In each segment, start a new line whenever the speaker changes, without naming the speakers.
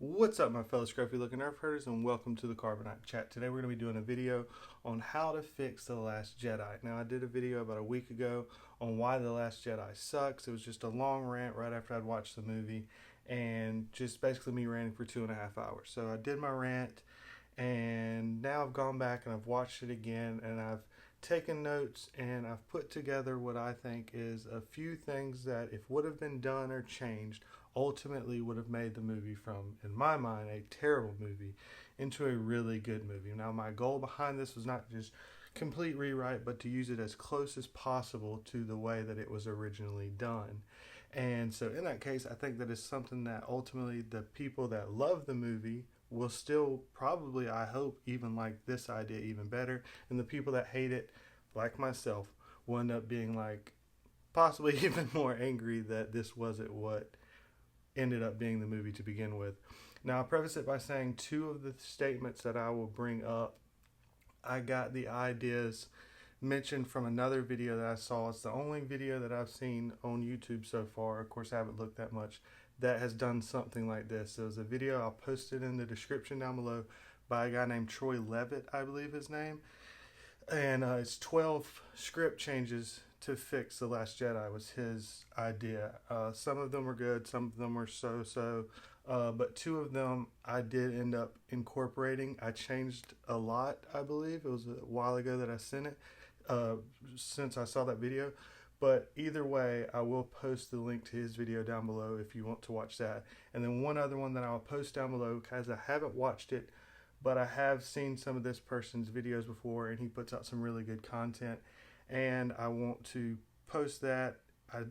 What's up, my fellow scruffy looking nerf herders, and welcome to the Carbonite Chat. Today we're going to be doing a video on how to fix The Last Jedi. Now, I did a video about a week ago on why The Last Jedi sucks. It was just a long rant right after I'd watched the movie, and just basically me ranting for 2.5 hours. So I did my rant, and now I've gone back and I've watched it again, and I've taken notes, and I've put together what I think is a few things that, if would have been done or changed, ultimately would have made the movie from, in my mind, a terrible movie into a really good movie. Now, my goal behind this was not just complete rewrite, but to use it as close as possible to the way that it was originally done. And so in that case, I think that is something that ultimately the people that love the movie will still probably, I hope, even like this idea even better. And the people that hate it, like myself, will end up being like possibly even more angry that this wasn't what ended up being the movie to begin with. Now, I'll preface it by saying two of the statements that I will bring up, I got the ideas mentioned from another video that I saw. It's the only video that I've seen on YouTube so far. Of course, I haven't looked that much that has done something like this. It was a video, I'll post it in the description down below, by a guy named Troy Leavitt, I believe his name. And it's 12 script changes to fix The Last Jedi was his idea. Some of them were good, some of them were so-so, but two of them I did end up incorporating. I changed a lot, I believe. It was a while ago that I sent it, since I saw that video. But either way, I will post the link to his video down below if you want to watch that. And then one other one that I'll post down below, because I haven't watched it, but I have seen some of this person's videos before, and he puts out some really good content, and I want to post that.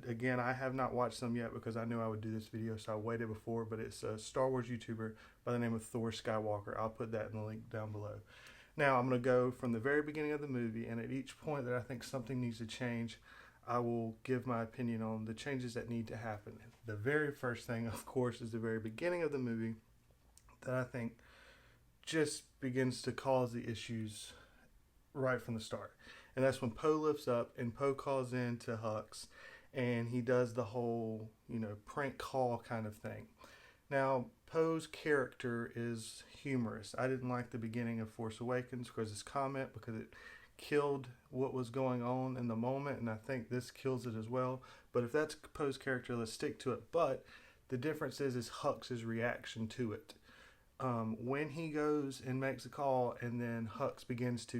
Again, I have not watched them yet because I knew I would do this video, so I waited before, but it's a Star Wars YouTuber by the name of Thor Skywalker. I'll put that in the link down below. Now, I'm going to go from the very beginning of the movie, and at each point that I think something needs to change, I will give my opinion on the changes that need to happen. The very first thing, of course, is the very beginning of the movie that I think just begins to cause the issues right from the start. And that's when Poe lifts up and Poe calls in to Hux, and he does the whole, prank call kind of thing. Now, Poe's character is humorous. I didn't like the beginning of Force Awakens because his comment, because it killed what was going on in the moment, and I think this kills it as well. But if that's Poe's character, let's stick to it. But the difference is Hux's reaction to it. When he goes and makes a call, and then Hux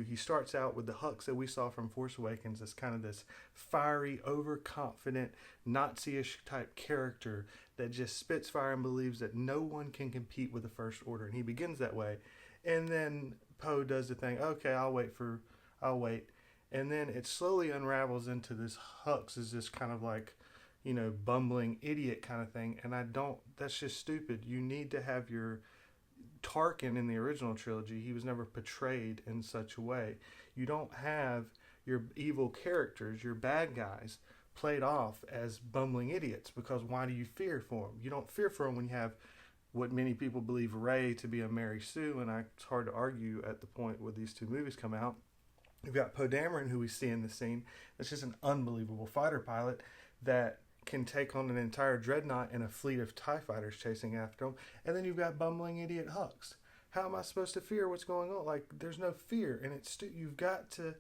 he starts out with the Hux that we saw from Force Awakens as kind of this fiery, overconfident, Nazi-ish type character that just spits fire and believes that no one can compete with the First Order. And he begins that way. And then Poe does the thing, okay, I'll wait. And then it slowly unravels into this Hux is this kind of like, bumbling idiot kind of thing. And that's just stupid. You need to have your Tarkin in the original trilogy, he was never portrayed in such a way. You don't have your evil characters, your bad guys, played off as bumbling idiots, because why do you fear for them? You don't fear for them when you have what many people believe Rey to be a Mary Sue, and it's hard to argue at the point where these two movies come out. You've got Poe Dameron, who we see in the scene. That's just an unbelievable fighter pilot that can take on an entire dreadnought and a fleet of TIE fighters chasing after him. And then you've got bumbling idiot Hux. How am I supposed to fear what's going on? Like, there's no fear. And you've got to,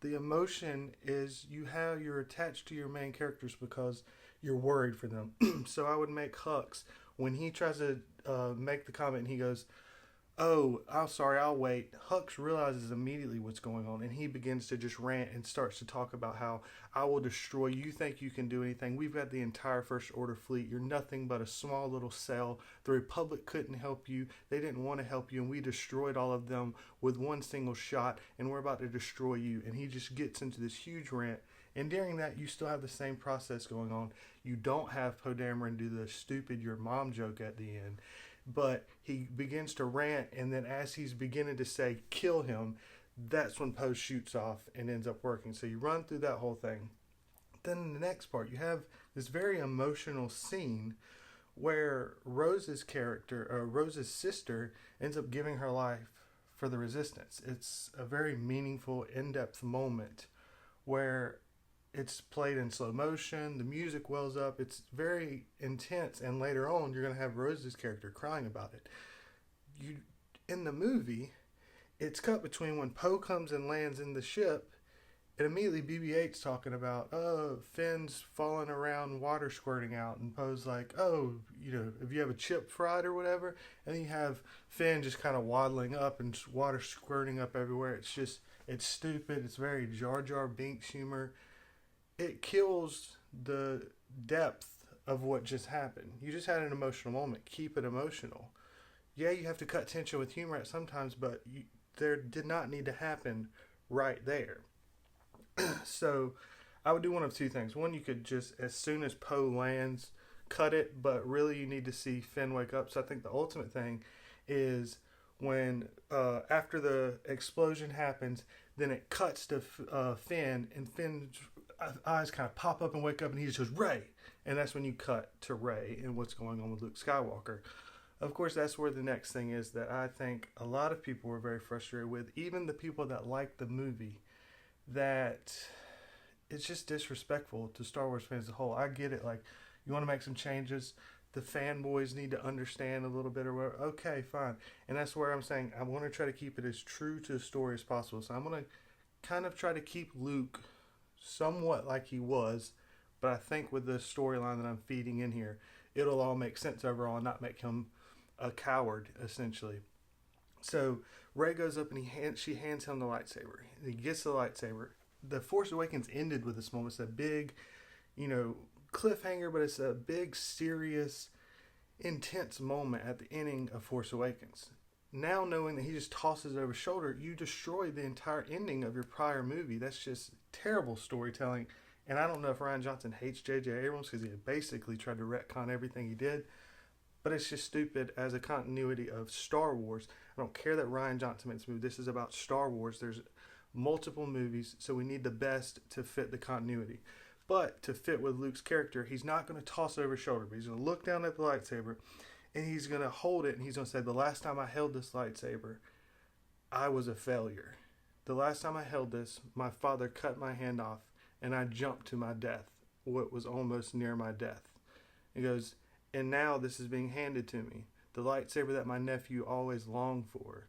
the emotion is you're attached to your main characters because you're worried for them. So I would make Hux, when he tries to make the comment and he goes, oh, I'm sorry, I'll wait. Hux realizes immediately what's going on, and he begins to just rant and starts to talk about how I will destroy you. You think you can do anything? We've got the entire First Order fleet. You're nothing but a small little cell. The Republic couldn't help you. They didn't want to help you, and we destroyed all of them with one single shot, and we're about to destroy you. And he just gets into this huge rant. And during that, you still have the same process going on. You don't have Poe Dameron do the stupid your mom joke at the end. But he begins to rant, and then as he's beginning to say, kill him, that's when Poe shoots off and ends up working. So you run through that whole thing. Then in the next part, you have this very emotional scene where Rose's sister, ends up giving her life for the Resistance. It's a very meaningful, in-depth moment where it's played in slow motion. The music wells up. It's very intense. And later on, you're going to have Rose's character crying about it. You in the movie, it's cut between when Poe comes and lands in the ship. And immediately BB-8's talking about, oh, Finn's falling around, water squirting out. And Poe's like, oh, if you have a chip fried or whatever. And then you have Finn just kind of waddling up and water squirting up everywhere. It's stupid. It's very Jar Jar Binks humor. It kills the depth of what just happened. You just had an emotional moment. Keep it emotional. Yeah, you have to cut tension with humor at sometimes, but there did not need to happen right there. So I would do one of two things. One, you could just, as soon as Poe lands, cut it, but really you need to see Finn wake up. So I think the ultimate thing is when, after the explosion happens, then it cuts to Finn, and Finn's eyes kind of pop up and wake up, and he just goes, Rey! And that's when you cut to Rey and what's going on with Luke Skywalker. Of course, that's where the next thing is that I think a lot of people were very frustrated with, even the people that liked the movie, that it's just disrespectful to Star Wars fans as a whole. I get it, like, you want to make some changes, the fanboys need to understand a little bit or whatever. Okay, fine. And that's where I'm saying I want to try to keep it as true to the story as possible. So I'm going to kind of try to keep Luke somewhat like he was, but I think with the storyline that I'm feeding in here, it'll all make sense overall and not make him a coward, essentially. So Rey goes up and she hands him the lightsaber. He gets the lightsaber. The Force Awakens ended with this moment. It's a big, cliffhanger, but it's a big, serious, intense moment at the ending of Force Awakens. Now knowing that he just tosses it over his shoulder, you destroy the entire ending of your prior movie. That's just terrible storytelling. And I don't know if Rian Johnson hates J.J. Abrams because he basically tried to retcon everything he did. But it's just stupid as a continuity of Star Wars. I don't care that Rian Johnson made this movie. This is about Star Wars. There's multiple movies, so we need the best to fit the continuity. But to fit with Luke's character, he's not going to toss it over his shoulder, but he's going to look down at the lightsaber, and he's going to hold it, and he's going to say, the last time I held this lightsaber, I was a failure. The last time I held this, my father cut my hand off, and I jumped to my death, what was almost near my death. He goes, and now this is being handed to me, the lightsaber that my nephew always longed for.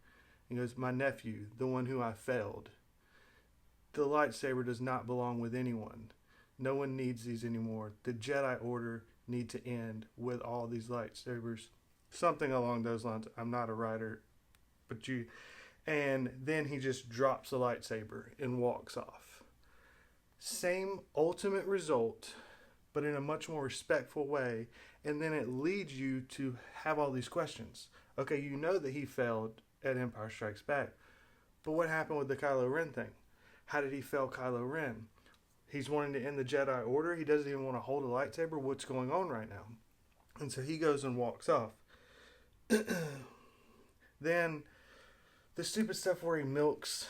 He goes, my nephew, the one who I failed. The lightsaber does not belong with anyone. No one needs these anymore. The Jedi Order need to end with all these lightsabers. Something along those lines. I'm not a writer, but you... And then he just drops the lightsaber and walks off. Same ultimate result, but in a much more respectful way. And then it leads you to have all these questions. Okay, you know that he failed at Empire Strikes Back. But what happened with the Kylo Ren thing? How did he fail Kylo Ren? He's wanting to end the Jedi Order. He doesn't even want to hold a lightsaber. What's going on right now? And so he goes and walks off. Then the stupid stuff where he milks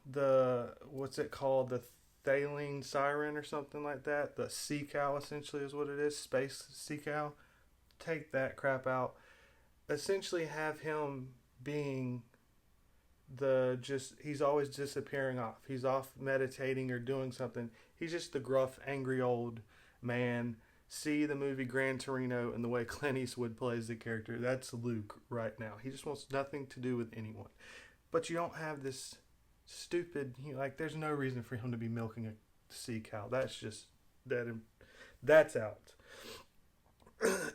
the, what's it called? The Thaline Siren or something like that. The sea cow essentially is what it is. Space sea cow. Take that crap out. Essentially have him being he's always disappearing off. He's off meditating or doing something. He's just the gruff, angry old man. See the movie Gran Torino and the way Clint Eastwood plays the character. That's Luke right now. He just wants nothing to do with anyone. But you don't have this stupid, there's no reason for him to be milking a sea cow. That's just, that's out.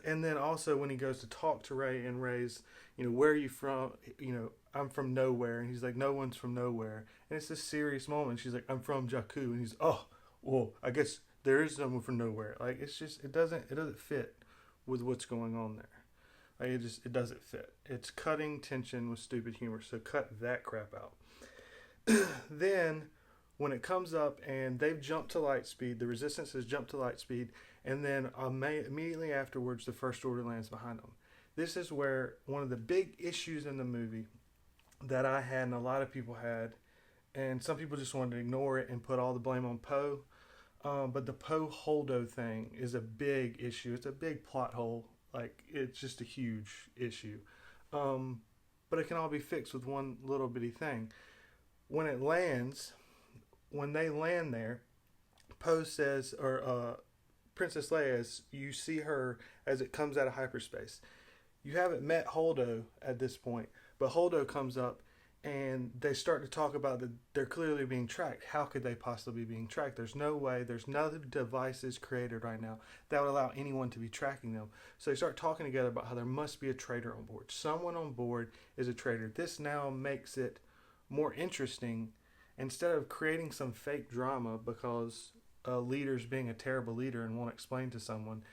And then also when he goes to talk to Rey and Rey's, where are you from? I'm from nowhere. And he's like, no one's from nowhere. And it's this serious moment. She's like, I'm from Jakku. And he's, oh, well, I guess there is someone from nowhere. It's just, it doesn't fit with what's going on there. It doesn't fit. It's cutting tension with stupid humor. So cut that crap out. Then when it comes up and they've jumped to light speed, the Resistance has jumped to light speed, and then immediately afterwards the First Order lands behind them. This is where one of the big issues in the movie that I had and a lot of people had, and some people just wanted to ignore it and put all the blame on Poe, but the Poe Holdo thing is a big issue. It's a big plot hole. It's just a huge issue. But it can all be fixed with one little bitty thing. When they land there, Poe says, or Princess Leia, as you see her as it comes out of hyperspace. You haven't met Holdo at this point, but Holdo comes up and they start to talk about that they're clearly being tracked. How could they possibly be being tracked? There's no way. There's no devices created right now that would allow anyone to be tracking them. So they start talking together about how there must be a traitor on board. Someone on board is a traitor. This now makes it more interesting. Instead of creating some fake drama because a leader's being a terrible leader and won't explain to someone,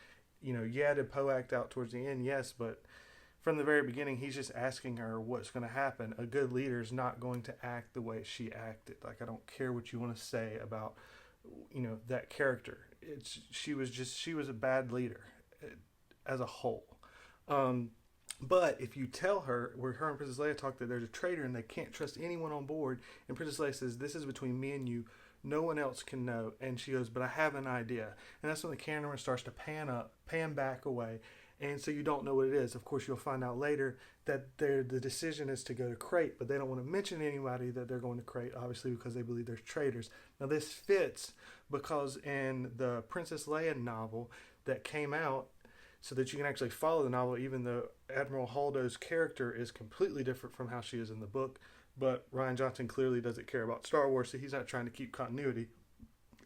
did Poe act out towards the end? Yes, but from the very beginning, he's just asking her what's going to happen. A good leader is not going to act the way she acted. Like, I don't care what you want to say about, that character. She was a bad leader as a whole. But if you tell her, where her and Princess Leia talk, that there's a traitor and they can't trust anyone on board, and Princess Leia says, this is between me and you, no one else can know. And she goes, but I have an idea. And that's when the camera starts to pan back away. And so you don't know what it is. Of course, you'll find out later that the decision is to go to Crate, but they don't want to mention anybody that they're going to Crate, obviously, because they believe there's traitors. Now, this fits because in the Princess Leia novel that came out, so that you can actually follow the novel, even though Admiral Holdo's character is completely different from how she is in the book, but Rian Johnson clearly doesn't care about Star Wars, so he's not trying to keep continuity.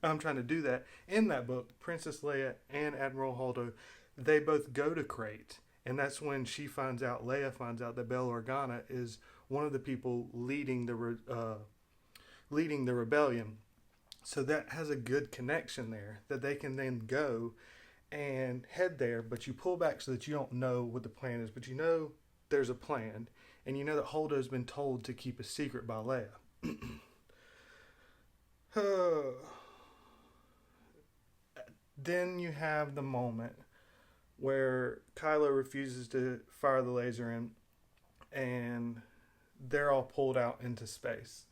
I'm trying to do that. In that book, Princess Leia and Admiral Holdo, they both go to Crate, and that's when Leia finds out that Bail Organa is one of the people leading the rebellion. So that has a good connection there, that they can then go and head there, but you pull back so that you don't know what the plan is, but you know there's a plan, and you know that Holdo's been told to keep a secret by Leia. Then you have the moment where Kylo refuses to fire the laser in, and they're all pulled out into space.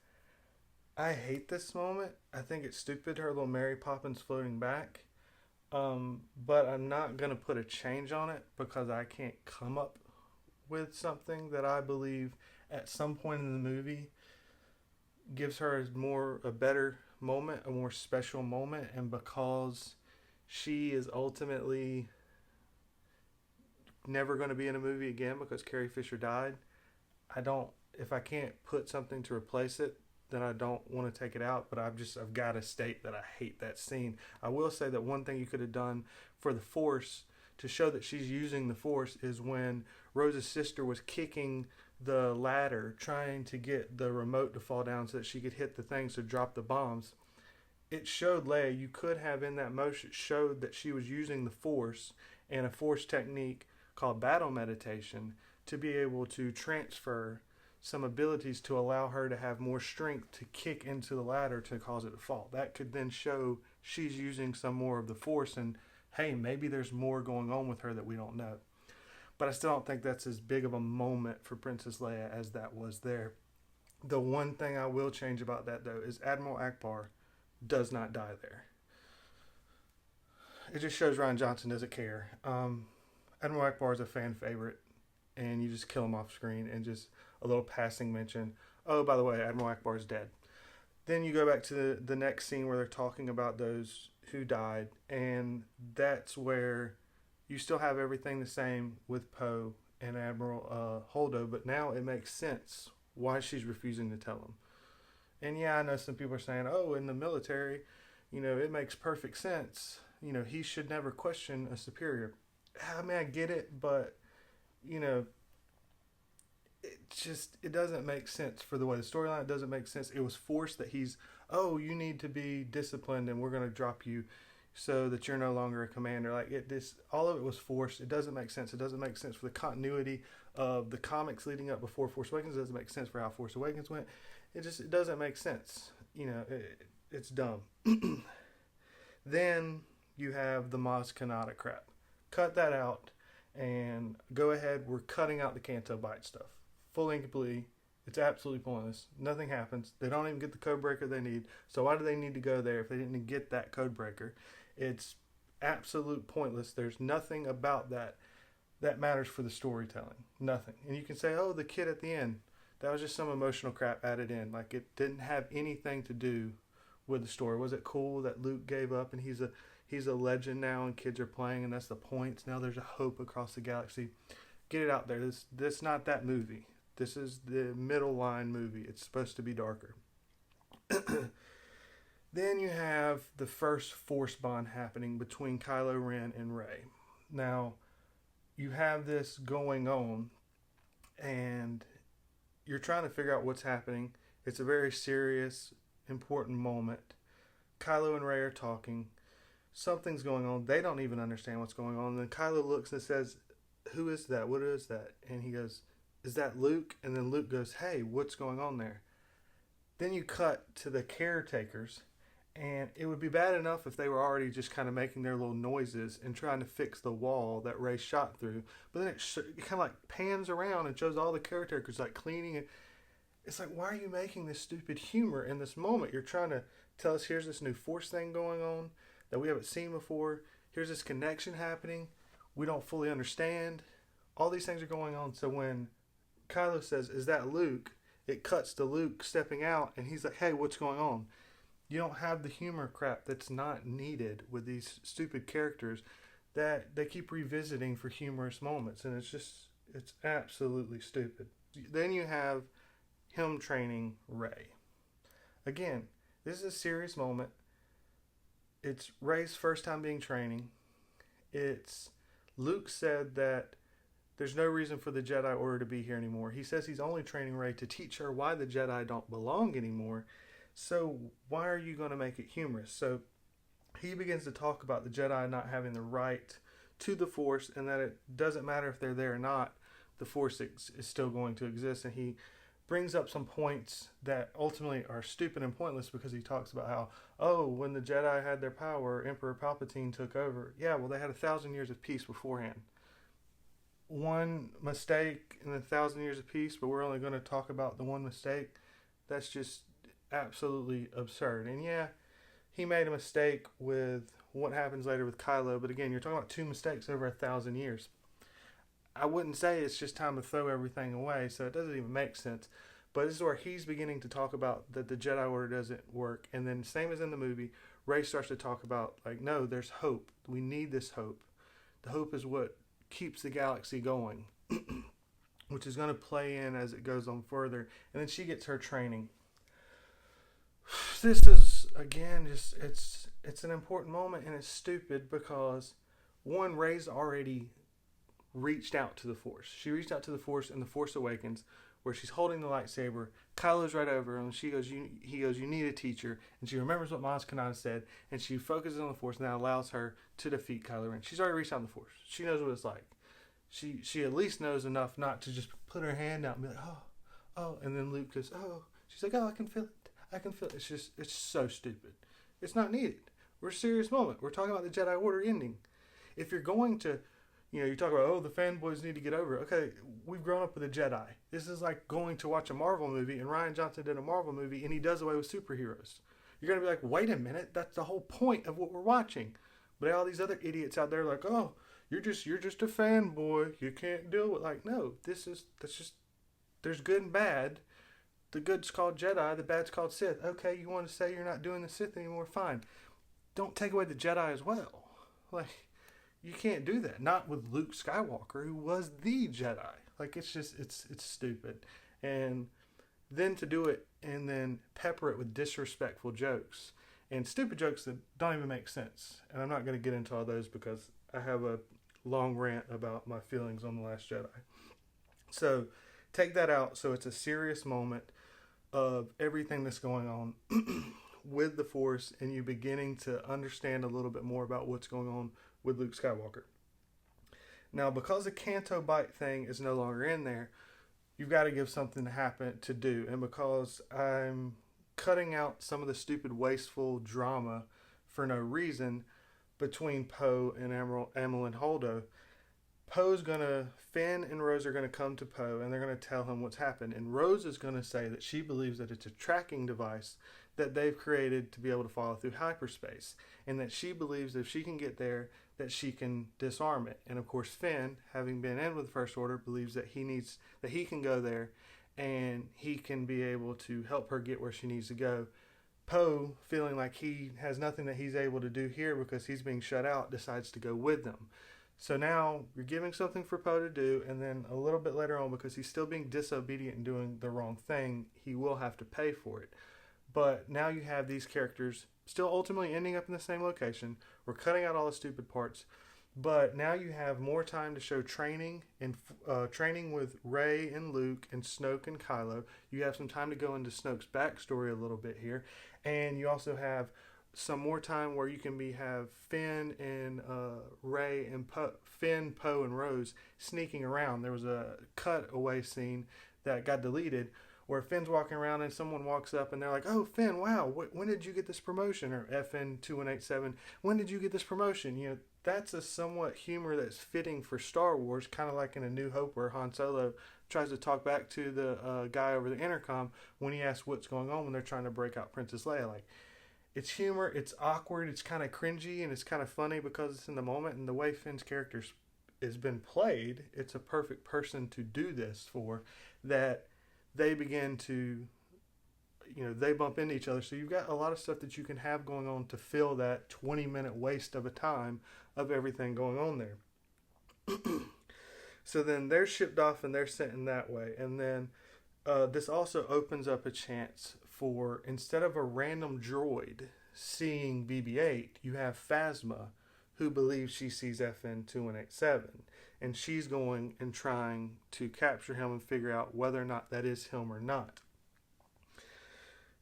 I hate this moment. I think it's stupid, her little Mary Poppins floating back. But I'm not going to put a change on it because I can't come up with something that I believe at some point in the movie gives her a better moment, a more special moment, and because she is ultimately never going to be in a movie again because Carrie Fisher died, if I can't put something to replace it, then I don't want to take it out, but I've got to state that I hate that scene. I will say that one thing you could have done for the Force to show that she's using the Force is when Rose's sister was kicking the ladder, trying to get the remote to fall down so that she could hit the things to drop the bombs. It showed Leia, you could have in that motion, showed that she was using the Force and a Force technique called battle meditation to be able to transfer some abilities to allow her to have more strength to kick into the ladder to cause it to fall. That could then show she's using some more of the Force, and hey, maybe there's more going on with her that we don't know. But I still don't think that's as big of a moment for Princess Leia as that was there. The one thing I will change about that, though, is Admiral Akbar does not die there. It just shows Rian Johnson doesn't care. Admiral Akbar is a fan favorite, and you just kill him off screen, and just a little passing mention. Oh, by the way, Admiral Akbar is dead. Then you go back to the next scene where they're talking about those who died, and that's where you still have everything the same with Poe and Admiral Holdo, but now it makes sense why she's refusing to tell him. And yeah, I know some people are saying, oh, in the military, it makes perfect sense. He should never question a superior. I mean, I get it, but, it doesn't make sense for the way the storyline. It doesn't make sense. It was forced that you need to be disciplined and we're going to drop you so that you're no longer a commander. All of it was forced. It doesn't make sense. It doesn't make sense for the continuity of the comics leading up before Force Awakens. It doesn't make sense for how Force Awakens went. It doesn't make sense. It's dumb. Then you have the Maz Kanata crap. Cut that out and go ahead. We're cutting out the Canto Bight stuff. Fully and completely. It's absolutely pointless. Nothing happens. They don't even get the code breaker they need. So why do they need to go there if they didn't get that code breaker? It's absolute pointless. There's nothing about that matters for the storytelling. Nothing. And you can say, oh, the kid at the end, that was just some emotional crap added in. It didn't have anything to do with the story? Was it cool that Luke gave up and he's a legend now and kids are playing and that's the point? Now there's a hope across the galaxy. Get it out there. This not that movie. This is the middle line movie. It's supposed to be darker. Then you have the first force bond happening between Kylo Ren and Rey. Now, you have this going on, and you're trying to figure out what's happening. It's a very serious, important moment. Kylo and Rey are talking. Something's going on. They don't even understand what's going on. And then Kylo looks and says, "Who is that? What is that?" And he goes, "Is that Luke?" And then Luke goes, "Hey, what's going on there?" Then you cut to the caretakers. And it would be bad enough if they were already just kind of making their little noises and trying to fix the wall that Rey shot through. But then it kind of like pans around and shows all the caretakers like cleaning it. It's like, why are you making this stupid humor in this moment? You're trying to tell us here's this new force thing going on that we haven't seen before. Here's this connection happening. We don't fully understand. All these things are going on. So when Kylo says, "Is that Luke?" it cuts to Luke stepping out and he's like, "Hey, what's going on?" You don't have the humor crap that's not needed with these stupid characters that they keep revisiting for humorous moments. And it's absolutely stupid. Then you have him training Rey. Again, this is a serious moment. It's Rey's first time being training. It's Luke said that there's no reason for the Jedi Order to be here anymore. He says he's only training Rey to teach her why the Jedi don't belong anymore. So why are you going to make it humorous? So he begins to talk about the Jedi not having the right to the Force and that it doesn't matter if they're there or not, the Force is still going to exist. And he brings up some points that ultimately are stupid and pointless because he talks about how, oh, when the Jedi had their power, Emperor Palpatine took over. Yeah, well, they had 1,000 years of peace beforehand. One mistake in 1,000 years of peace, but we're only going to talk about the one mistake. That's just absolutely absurd. And yeah, he made a mistake with what happens later with Kylo, but again, you're talking about two mistakes over 1,000 years. I wouldn't say it's just time to throw everything away, so it doesn't even make sense. But this is where he's beginning to talk about that the Jedi Order doesn't work, and then same as in the movie, Rey starts to talk about like, no, there's hope. We need this hope. The hope is what keeps the galaxy going, which is going to play in as it goes on further. And then she gets her training. This is, again, just it's an important moment, and it's stupid because, one, Rey's already reached out to the Force. She reached out to the Force in The Force Awakens, where she's holding the lightsaber. Kylo's right over her, and he goes, you need a teacher. And she remembers what Maz Kanata said, and she focuses on the Force, and that allows her to defeat Kylo Ren. She's already reached out to the Force. She knows what it's like. She at least knows enough not to just put her hand out and be like, oh, and then Luke goes, oh. She's like, oh, I can feel it. I can feel it. It's so stupid. It's not needed. We're a serious moment. We're talking about the Jedi Order ending. If you're going to, you talk about, oh, the fanboys need to get over it. Okay, we've grown up with the Jedi. This is like going to watch a Marvel movie, and Rian Johnson did a Marvel movie, and he does away with superheroes. You're going to be like, wait a minute, that's the whole point of what we're watching. But all these other idiots out there are like, oh, you're just a fanboy. You can't deal with, like, no, that's just, there's good and bad. The good's called Jedi, the bad's called Sith. Okay, you want to say you're not doing the Sith anymore? Fine. Don't take away the Jedi as well. Like, you can't do that. Not with Luke Skywalker, who was the Jedi. Like, it's just, it's stupid. And then to do it and then pepper it with disrespectful jokes and stupid jokes that don't even make sense. And I'm not going to get into all those because I have a long rant about my feelings on The Last Jedi. So take that out. So it's a serious moment of everything that's going on with the Force, and you beginning to understand a little bit more about what's going on with Luke Skywalker. Now, because the Canto Bight thing is no longer in there, you've got to give something to happen to do. And because I'm cutting out some of the stupid, wasteful drama for no reason between Poe and Amilyn Holdo, Finn and Rose are going to come to Poe, and they're going to tell him what's happened. And Rose is going to say that she believes that it's a tracking device that they've created to be able to follow through hyperspace. And that she believes if she can get there, that she can disarm it. And of course, Finn, having been in with the First Order, believes that he can go there and he can be able to help her get where she needs to go. Poe, feeling like he has nothing that he's able to do here because he's being shut out, decides to go with them. So now you're giving something for Poe to do, and then a little bit later on, because he's still being disobedient and doing the wrong thing, he will have to pay for it. But now you have these characters still ultimately ending up in the same location. We're cutting out all the stupid parts, but now you have more time to show training and training with Rey and Luke and Snoke and Kylo. You have some time to go into Snoke's backstory a little bit here, and you also have some more time where you can have Finn and Rey and Finn, Poe, and Rose sneaking around. There was a cutaway scene that got deleted where Finn's walking around and someone walks up and they're like, "Oh, Finn, wow, when did you get this promotion?" Or FN2187, "When did you get this promotion?" You know, that's a somewhat humor that's fitting for Star Wars, kind of like in A New Hope where Han Solo tries to talk back to the guy over the intercom when he asks what's going on when they're trying to break out Princess Leia. Like, it's humor, it's awkward, it's kind of cringy, and it's kind of funny because it's in the moment, and the way Finn's character has been played, it's a perfect person to do this for, that they begin to, they bump into each other. So you've got a lot of stuff that you can have going on to fill that 20-minute waste of a time of everything going on there. So then they're shipped off and they're sent in that way. And then this also opens up a chance for, instead of a random droid seeing BB-8, you have Phasma, who believes she sees FN2187. And she's going and trying to capture him and figure out whether or not that is him or not.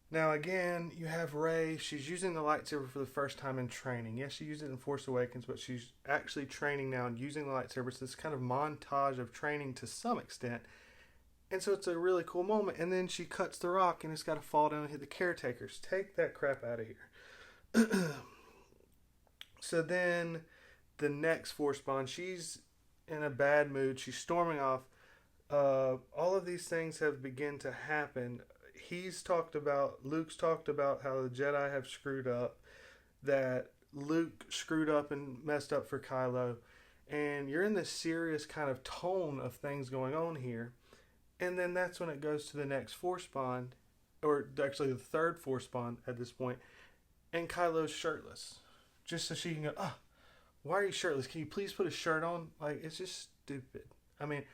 Now again, you have Rey. She's using the lightsaber for the first time in training. Yes, she used it in Force Awakens, but she's actually training now and using the lightsaber. So this kind of montage of training to some extent. And so it's a really cool moment. And then she cuts the rock and it's got to fall down and hit the caretakers. Take that crap out of here. So then the next Force Bond, she's in a bad mood. She's storming off. All of these things have begun to happen. Luke's talked about how the Jedi have screwed up, that Luke screwed up and messed up for Kylo, and you're in this serious kind of tone of things going on here. And then that's when it goes to the next Force Bond, or actually the third Force Bond at this point, and Kylo's shirtless, just so she can go, why are you shirtless? Can you please put a shirt on? Like, it's just stupid. I mean,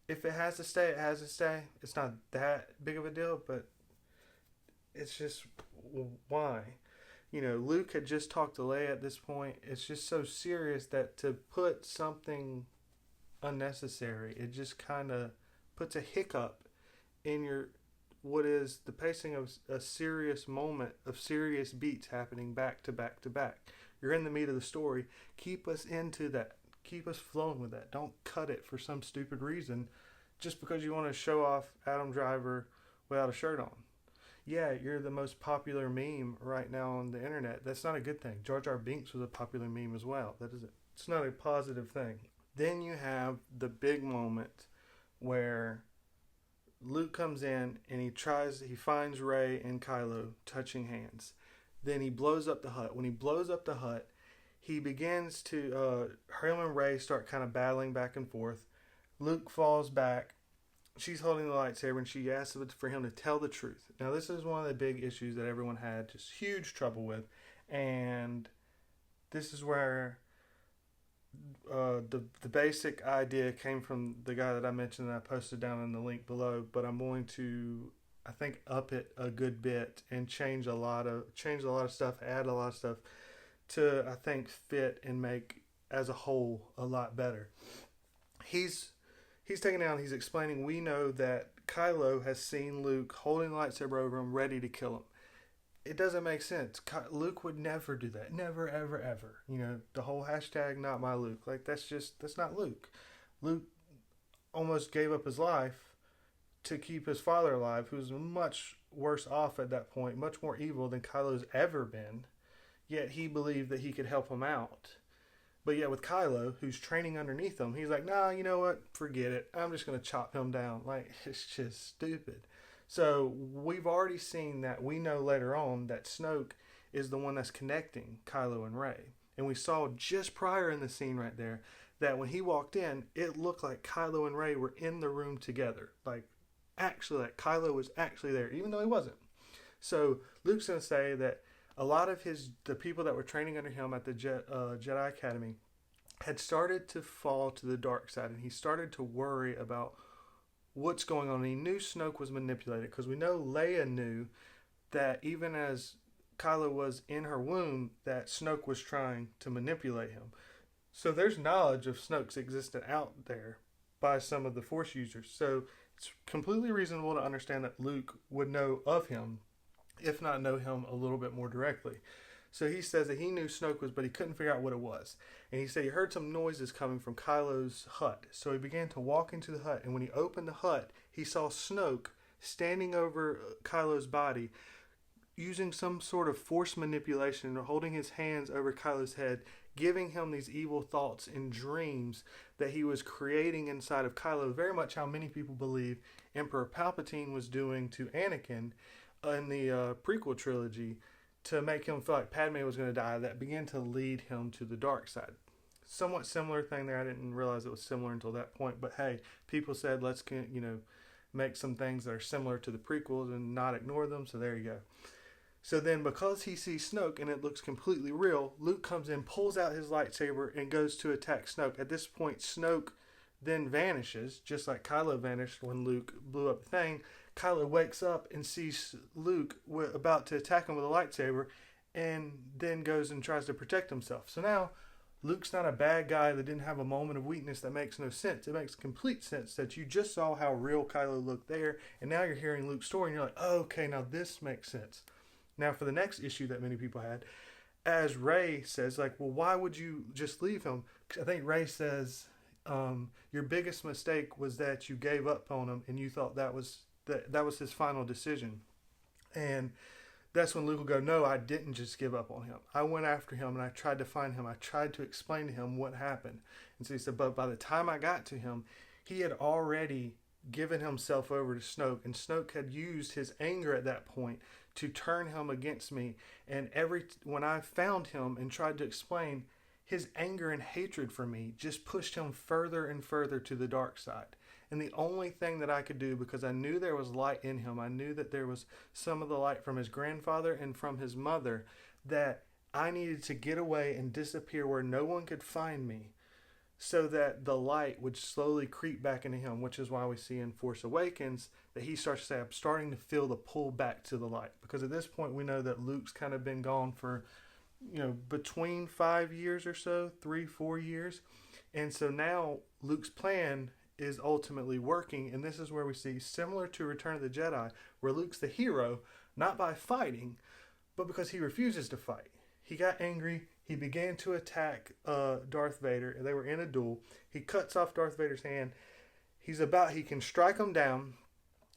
if it has to stay, it has to stay. It's not that big of a deal, but it's just, why? Luke had just talked to Leia at this point. It's just so serious that to put something unnecessary, it just kind of puts a hiccup in what is the pacing of a serious moment of serious beats happening back to back to back. You're in the meat of the story. Keep us into that. Keep us flowing with that. Don't cut it for some stupid reason just because you want to show off Adam Driver without a shirt on. Yeah, you're the most popular meme right now on the internet. That's not a good thing. Jar Jar Binks was a popular meme as well. It's not a positive thing. Then you have the big moment where Luke comes in and he finds Rey and Kylo touching hands. Then he blows up the hut. When he blows up the hut, he begins to, him and Rey start kind of battling back and forth. Luke falls back. She's holding the lightsaber and she asks for him to tell the truth. Now, this is one of the big issues that everyone had just huge trouble with. And this is where the basic idea came from the guy that I mentioned that I posted down in the link below. But I'm going to, I think, up it a good bit and change a lot of stuff, add a lot of stuff to, I think, fit and make as a whole a lot better. He's taken down, he's explaining, we know that Kylo has seen Luke holding the lightsaber over him, ready to kill him. It doesn't make sense. Luke would never do that. Never, ever, ever. The whole hashtag not my Luke. Like, that's not Luke. Luke almost gave up his life to keep his father alive, who's much worse off at that point, much more evil than Kylo's ever been. Yet he believed that he could help him out. But yet with Kylo, who's training underneath him, he's like, nah, you know what? Forget it. I'm just going to chop him down. Like, it's just stupid. So we've already seen that. We know later on that Snoke is the one that's connecting Kylo and Rey. And we saw just prior in the scene right there that when he walked in, it looked like Kylo and Rey were in the room together. Like, actually, like Kylo was actually there, even though he wasn't. So Luke's going to say that a lot of the people that were training under him at the Jedi Academy had started to fall to the dark side, and he started to worry about what's going on. And he knew Snoke was manipulated, because we know Leia knew that even as Kylo was in her womb, that Snoke was trying to manipulate him. So there's knowledge of Snoke's existence out there by some of the Force users. So it's completely reasonable to understand that Luke would know of him, if not know him a little bit more directly. So he says that he knew Snoke was, but he couldn't figure out what it was. And he said he heard some noises coming from Kylo's hut. So he began to walk into the hut, and when he opened the hut, he saw Snoke standing over Kylo's body, using some sort of force manipulation, or holding his hands over Kylo's head, giving him these evil thoughts and dreams that he was creating inside of Kylo, very much how many people believe Emperor Palpatine was doing to Anakin in the prequel trilogy, to make him feel like Padme was going to die. That began to lead him to the dark side. Somewhat similar thing there. I didn't realize it was similar until that point, but hey, people said let's make some things that are similar to the prequels and not ignore them, so there you go. So then, because he sees Snoke and it looks completely real, Luke comes in, pulls out his lightsaber, and goes to attack Snoke. At this point, Snoke then vanishes, just like Kylo vanished when Luke blew up the thing. Kylo wakes up and sees Luke about to attack him with a lightsaber, and then goes and tries to protect himself. So now, Luke's not a bad guy that didn't have a moment of weakness that makes no sense. It makes complete sense that you just saw how real Kylo looked there, and now you're hearing Luke's story, and you're like, oh, okay, now this makes sense. Now, for the next issue that many people had, as Rey says, like, well, why would you just leave him? I think Rey says, your biggest mistake was that you gave up on him, and you thought that was his final decision. And that's when Luke will go, no, I didn't just give up on him. I went after him, and I tried to find him. I tried to explain to him what happened. And so he said, but by the time I got to him, he had already given himself over to Snoke, and Snoke had used his anger at that point to turn him against me. And when I found him and tried to explain, his anger and hatred for me just pushed him further and further to the dark side. And the only thing that I could do, because I knew there was light in him, I knew that there was some of the light from his grandfather and from his mother, that I needed to get away and disappear where no one could find me, so that the light would slowly creep back into him, which is why we see in Force Awakens that he starts to say, I'm starting to feel the pull back to the light. Because at this point we know that Luke's kind of been gone for, between 5 years or so, 3-4 years. And so now Luke's plan is ultimately working, and this is where we see, similar to Return of the Jedi, where Luke's the hero, not by fighting, but because he refuses to fight. He got angry. He began to attack Darth Vader. They were in a duel. He cuts off Darth Vader's hand. He can strike him down,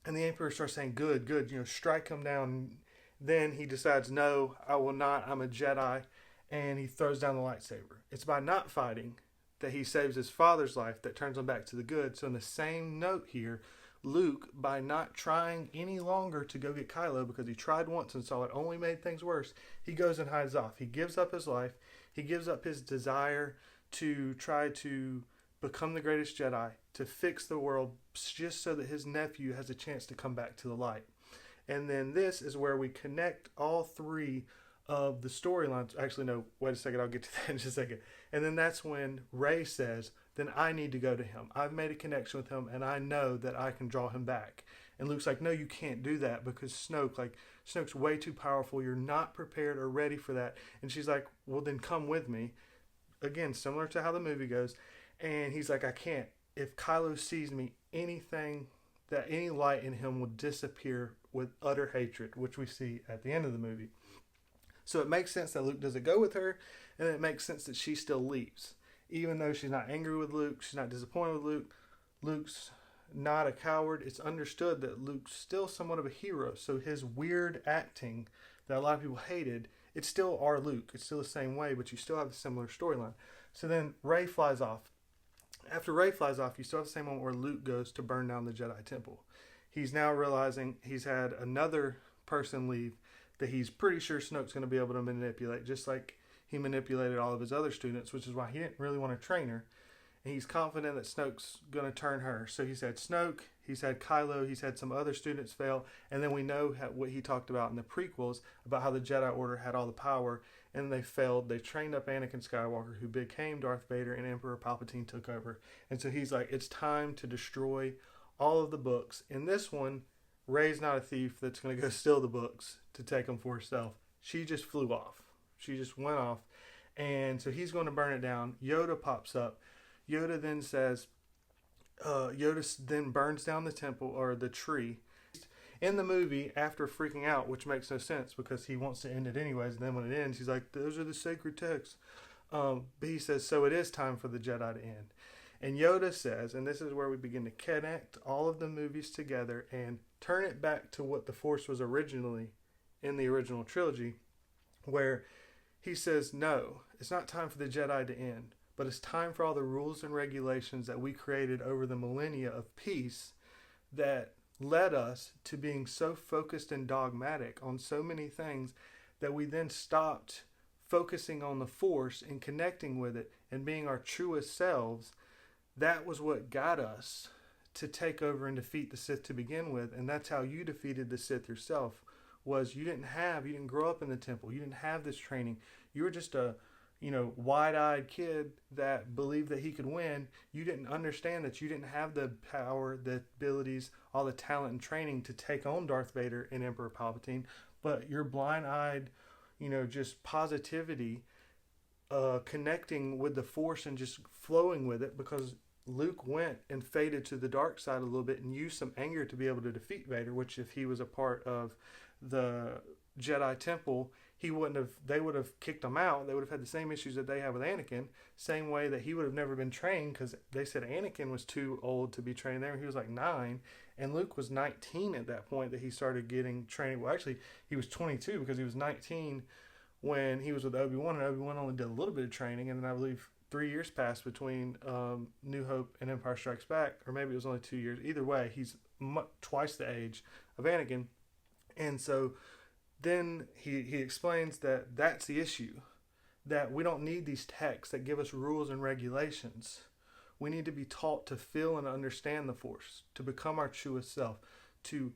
and the Emperor starts saying, good, strike him down. Then he decides, no, I will not. I'm a Jedi, and he throws down the lightsaber. It's by not fighting that he saves his father's life that turns him back to the good. So in the same note here, Luke, by not trying any longer to go get Kylo, because he tried once and saw it only made things worse, he goes and hides off. He gives up his life. He gives up his desire to try to become the greatest Jedi, to fix the world, just so that his nephew has a chance to come back to the light. And then this is where we connect all three of the storylines. Actually, no, wait a second, I'll get to that in just a second. And then that's when Rey says, then I need to go to him. I've made a connection with him, and I know that I can draw him back. And Luke's like, no, you can't do that, because Snoke's way too powerful. You're not prepared or ready for that. And she's like, well, then come with me. Again, similar to how the movie goes. And he's like, I can't. If Kylo sees me, any light in him will disappear with utter hatred, which we see at the end of the movie. So it makes sense that Luke doesn't go with her, and it makes sense that she still leaves. Even though she's not angry with Luke, she's not disappointed with Luke, Luke's not a coward. It's understood that Luke's still somewhat of a hero. So his weird acting that a lot of people hated, it's still our Luke. It's still the same way, but you still have a similar storyline. So then Rey flies off. After Rey flies off, you still have the same moment where Luke goes to burn down the Jedi Temple. He's now realizing he's had another person leave that he's pretty sure Snoke's going to be able to manipulate, just like he manipulated all of his other students, which is why he didn't really want to train her. And he's confident that Snoke's going to turn her. So he said, Snoke, He's had Kylo, he's had some other students fail, and then we know what he talked about in the prequels about how the Jedi Order had all the power, and they failed. They trained up Anakin Skywalker, who became Darth Vader, and Emperor Palpatine took over. And so he's like, it's time to destroy all of the books. In this one, Rey's not a thief that's going to go steal the books to take them for herself. She just flew off. She just went off. And so he's going to burn it down. Yoda pops up. Yoda then says, Yoda then burns down the temple or the tree. In the movie, after freaking out, which makes no sense because he wants to end it anyways, and then when it ends, he's like, those are the sacred texts. But he says, so it is time for the Jedi to end. And Yoda says, and this is where we begin to connect all of the movies together and turn it back to what the Force was originally in the original trilogy, where he says, no, it's not time for the Jedi to end, but it's time for all the rules and regulations that we created over the millennia of peace that led us to being so focused and dogmatic on so many things that we then stopped focusing on the Force and connecting with it and being our truest selves. That was what got us to take over and defeat the Sith to begin with, and that's how you defeated the Sith yourself. Was you didn't grow up in the temple, you didn't have this training, you were just a wide-eyed kid that believed that he could win. You didn't understand that you didn't have the power, the abilities, all the talent and training to take on Darth Vader and Emperor Palpatine, but your blind-eyed, just positivity, connecting with the Force and just flowing with it, because Luke went and faded to the dark side a little bit and used some anger to be able to defeat Vader, which if he was a part of the Jedi Temple, they would have kicked him out. They would have had the same issues that they have with Anakin, same way that he would have never been trained, because they said Anakin was too old to be trained there. He was like 9, and Luke was 19 at that point that he started getting training. Well, actually, he was 22 because he was 19 when he was with Obi-Wan, and Obi-Wan only did a little bit of training, and then I believe 3 years passed between New Hope and Empire Strikes Back, or maybe it was only 2 years. Either way, he's twice the age of Anakin. And so then he explains that that's the issue, that we don't need these texts that give us rules and regulations. We need to be taught to feel and understand the Force, to become our truest self, to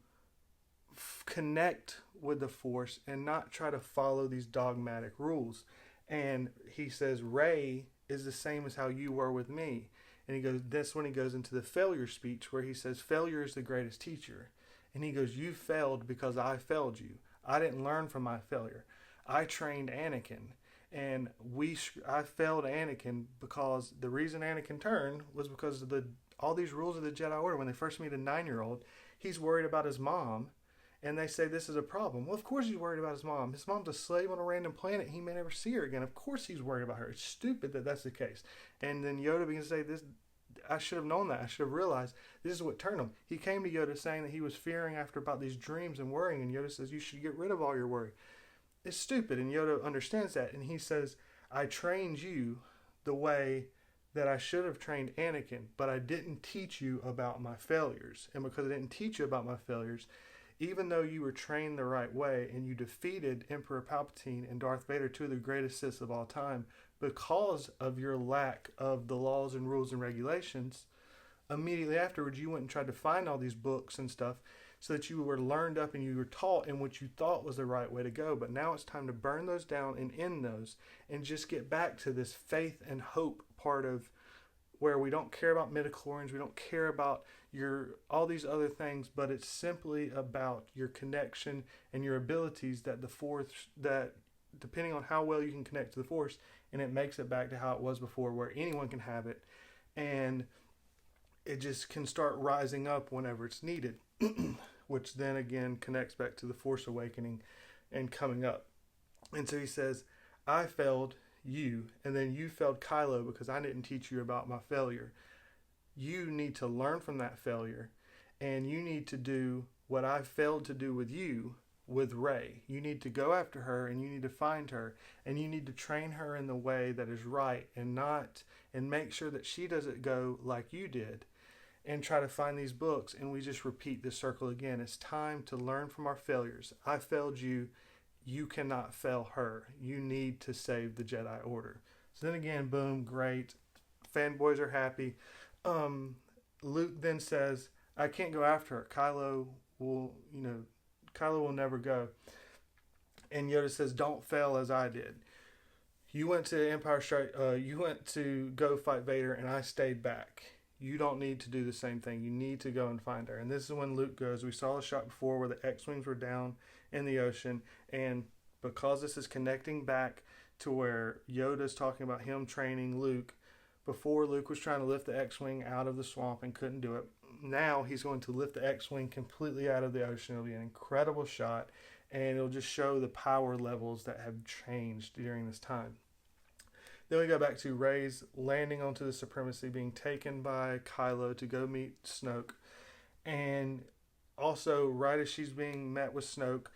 connect with the Force and not try to follow these dogmatic rules. And he says, Rey is the same as how you were with me. And he goes, that's when he goes into the failure speech where he says, failure is the greatest teacher. And he goes, you failed because I failed you. I didn't learn from my failure. I trained Anakin, and I failed Anakin because the reason Anakin turned was because of all these rules of the Jedi Order. When they first meet a 9-year-old, he's worried about his mom, and they say this is a problem. Well, of course he's worried about his mom. His mom's a slave on a random planet. He may never see her again. Of course he's worried about her. It's stupid that that's the case. And then Yoda begins to say this. I should have known that. I should have realized this is what turned him. He came to Yoda saying that he was fearing about these dreams and worrying, and Yoda says, you should get rid of all your worry. It's stupid, and Yoda understands that, and he says, I trained you the way that I should have trained Anakin, but I didn't teach you about my failures. And because I didn't teach you about my failures, even though you were trained the right way and you defeated Emperor Palpatine and Darth Vader, two of the greatest Siths of all time, because of your lack of the laws and rules and regulations, immediately afterwards you went and tried to find all these books and stuff so that you were learned up and you were taught in what you thought was the right way to go. But now it's time to burn those down and end those and just get back to this faith and hope part of where we don't care about midichlorians, we don't care about all these other things, but it's simply about your connection and your abilities that the Force, that depending on how well you can connect to the Force, and it makes it back to how it was before, where anyone can have it, and it just can start rising up whenever it's needed, which then again connects back to the Force awakening and coming up. And so he says, I failed you, and then you failed Kylo because I didn't teach you about my failure. You need to learn from that failure, and you need to do what I failed to do with you with Rey. You need to go after her, and you need to find her, and you need to train her in the way that is right, and make sure that she doesn't go like you did and try to find these books. And we just repeat this circle again. It's time to learn from our failures. I failed you. You cannot fail her. You need to save the Jedi Order. So then again, boom, great. Fanboys are happy. Luke then says, I can't go after her. Kylo will never go. And Yoda says, don't fail as I did. You went to Empire Strike. You went to go fight Vader, and I stayed back. You don't need to do the same thing. You need to go and find her. And this is when Luke goes. We saw a shot before where the X-Wings were down in the ocean. And because this is connecting back to where Yoda's talking about him training Luke, before Luke was trying to lift the X-Wing out of the swamp and couldn't do it, now he's going to lift the X-Wing completely out of the ocean. It'll be an incredible shot, and it'll just show the power levels that have changed during this time. Then we go back to Rey's landing onto the Supremacy, being taken by Kylo to go meet Snoke. And also, right as she's being met with Snoke,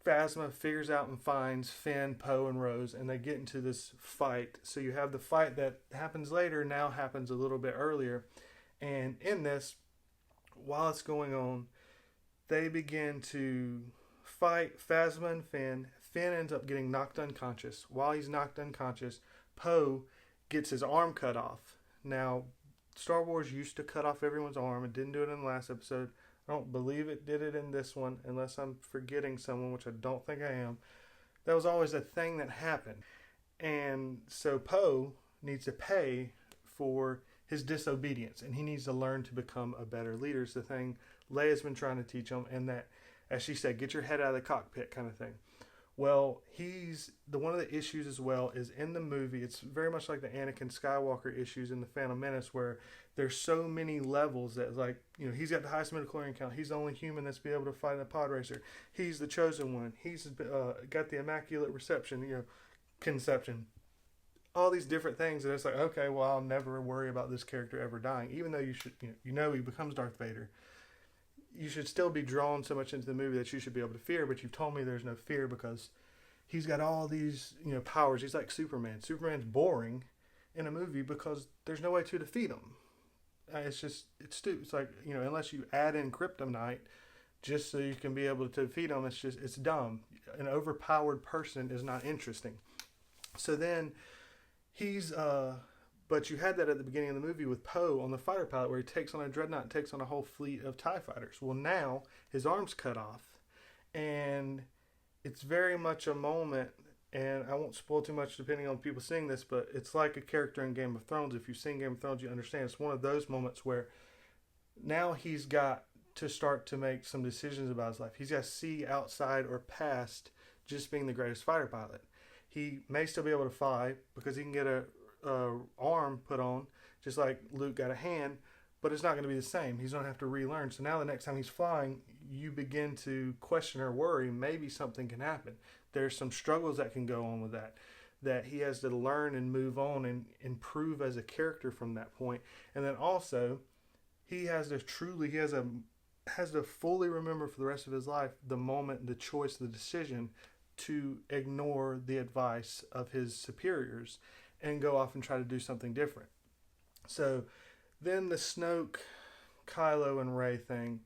Phasma figures out and finds Finn, Poe, and Rose, and they get into this fight. So you have the fight that happens later, now happens a little bit earlier. And in this, while it's going on, they begin to fight Phasma and Finn. Finn ends up getting knocked unconscious. While he's knocked unconscious, Poe gets his arm cut off. Now, Star Wars used to cut off everyone's arm. It didn't do it in the last episode. I don't believe it did it in this one, unless I'm forgetting someone, which I don't think I am. That was always a thing that happened. And so Poe needs to pay for his disobedience, and he needs to learn to become a better leader. It's the thing Leia's been trying to teach him, and that, as she said, get your head out of the cockpit kind of thing. Well, one of the issues as well is in the movie, it's very much like the Anakin Skywalker issues in The Phantom Menace, where there's so many levels that, like, he's got the highest midichlorian count. He's the only human that's been able to fight in a pod racer. He's the chosen one. He's got the immaculate reception, conception. All these different things, and it's like, okay, well, I'll never worry about this character ever dying, even though you should, he becomes Darth Vader. You should still be drawn so much into the movie that you should be able to fear, but you've told me there's no fear because he's got all these, powers. He's like Superman. Superman's boring in a movie because there's no way to defeat him. It's stupid. It's like, unless you add in Kryptonite just so you can be able to defeat him, it's dumb. An overpowered person is not interesting. So then but you had that at the beginning of the movie with Poe on the fighter pilot, where he takes on a dreadnought and takes on a whole fleet of TIE fighters. Well, now his arm's cut off, and it's very much a moment, and I won't spoil too much depending on people seeing this, but it's like a character in Game of Thrones. If you've seen Game of Thrones, you understand. It's one of those moments where now he's got to start to make some decisions about his life. He's got to see outside or past just being the greatest fighter pilot. He may still be able to fly because he can get a arm put on, just like Luke got a hand, but it's not going to be the same. He's going to have to relearn. So now the next time he's flying, you begin to question or worry maybe something can happen. There's some struggles that can go on with that he has to learn and move on and improve as a character from that point. And then also he has to fully remember for the rest of his life the moment, the choice, the decision to ignore the advice of his superiors and go off and try to do something different. So then the Snoke, Kylo, and Rey thing.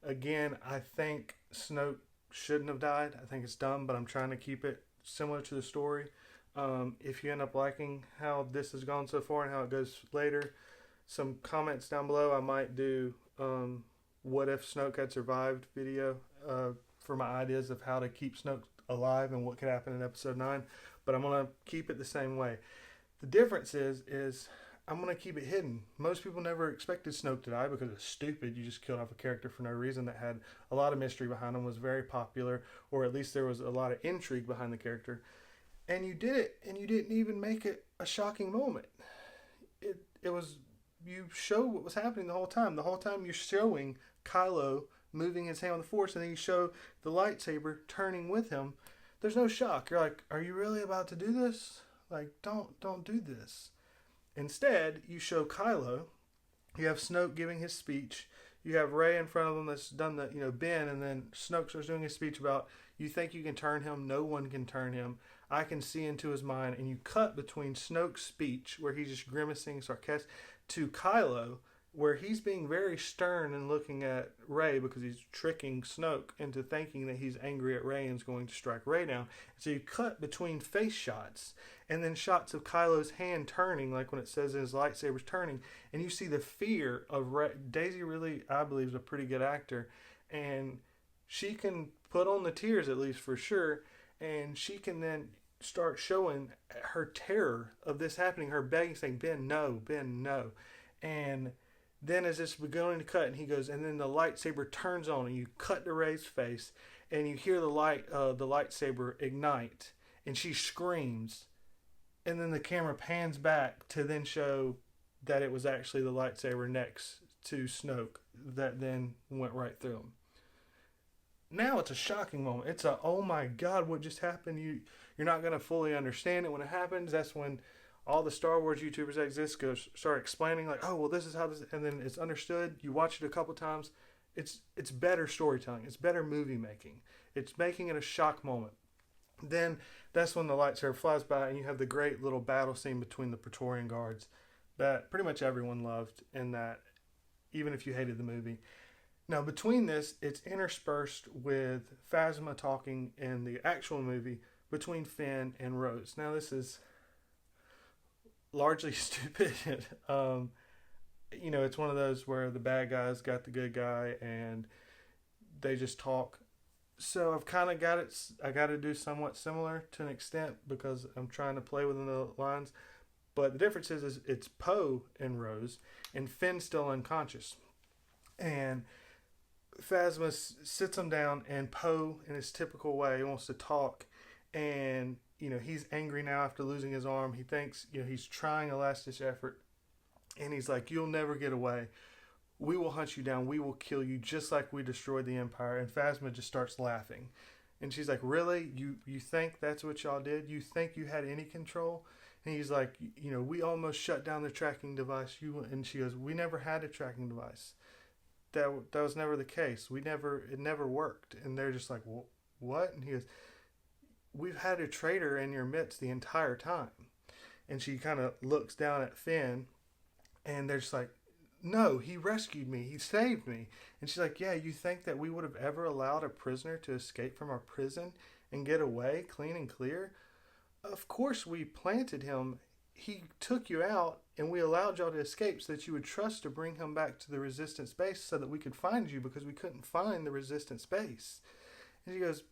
Again, I think Snoke shouldn't have died. I think it's dumb, but I'm trying to keep it similar to the story. If you end up liking how this has gone so far and how it goes later, some comments down below. I might do what if Snoke had survived video for my ideas of how to keep Snoke alive and what could happen in episode 9. But I'm going to keep it the same way. The difference is I'm going to keep it hidden. Most people never expected Snoke to die because it's stupid. You just killed off a character for no reason that had a lot of mystery behind him, was very popular, or at least there was a lot of intrigue behind the character. And you did it, and you didn't even make it a shocking moment. It was, you show what was happening the whole time. The whole time you're showing Kylo moving his hand on the Force, and then you show the lightsaber turning with him. There's no shock. You're like, are you really about to do this? Like, don't do this. Instead, you show Kylo. You have Snoke giving his speech. You have Rey in front of him that's done the, Ben, and then Snoke starts doing his speech about, you think you can turn him? No one can turn him. I can see into his mind. And you cut between Snoke's speech, where he's just grimacing, sarcastic, to Kylo where he's being very stern and looking at Rey because he's tricking Snoke into thinking that he's angry at Rey and is going to strike Rey down. So you cut between face shots and then shots of Kylo's hand turning, like when it says his lightsaber's turning, and you see the fear of Rey. Daisy really, I believe, is a pretty good actor, and she can put on the tears, at least for sure, and she can then start showing her terror of this happening, her begging, saying, Ben, no, Ben, no. And then as it's beginning to cut, and he goes, and then the lightsaber turns on, and you cut to Rey's face, and you hear the lightsaber ignite, and she screams, and then the camera pans back to then show that it was actually the lightsaber next to Snoke that then went right through him. Now it's a shocking moment. It's a, oh my God, what just happened? You're not going to fully understand it when it happens. That's when all the Star Wars YouTubers that exist start explaining, like, oh, well, this is how this, and then it's understood. You watch it a couple times. It's better storytelling. It's better movie making. It's making it a shock moment. Then that's when the lightsaber flies by, and you have the great little battle scene between the Praetorian Guards that pretty much everyone loved, in that, even if you hated the movie. Now, between this, it's interspersed with Phasma talking in the actual movie between Finn and Rose. Now, this largely stupid. It's one of those where the bad guys got the good guy and they just talk. So I've kind of got it. I got to do somewhat similar to an extent because I'm trying to play within the lines. But the difference is it's Poe and Rose, and Finn's still unconscious. And Phasma sits him down, and Poe, in his typical way, wants to talk. And he's angry now after losing his arm. He thinks he's trying a last-ditch effort, and he's like, "You'll never get away. We will hunt you down. We will kill you, just like we destroyed the Empire." And Phasma just starts laughing, and she's like, "Really? You think that's what y'all did? You think you had any control?" And he's like, "We almost shut down the tracking device." And she goes, "We never had a tracking device. That was never the case. It never worked." And they're just like, "Well, what?" And he goes, "We've had a traitor in your midst the entire time." And she kind of looks down at Finn, and they're just like, "No, he rescued me. He saved me." And she's like, "Yeah, you think that we would have ever allowed a prisoner to escape from our prison and get away clean and clear? Of course we planted him. He took you out, and we allowed y'all to escape so that you would trust to bring him back to the Resistance base so that we could find you, because we couldn't find the Resistance base." And she goes,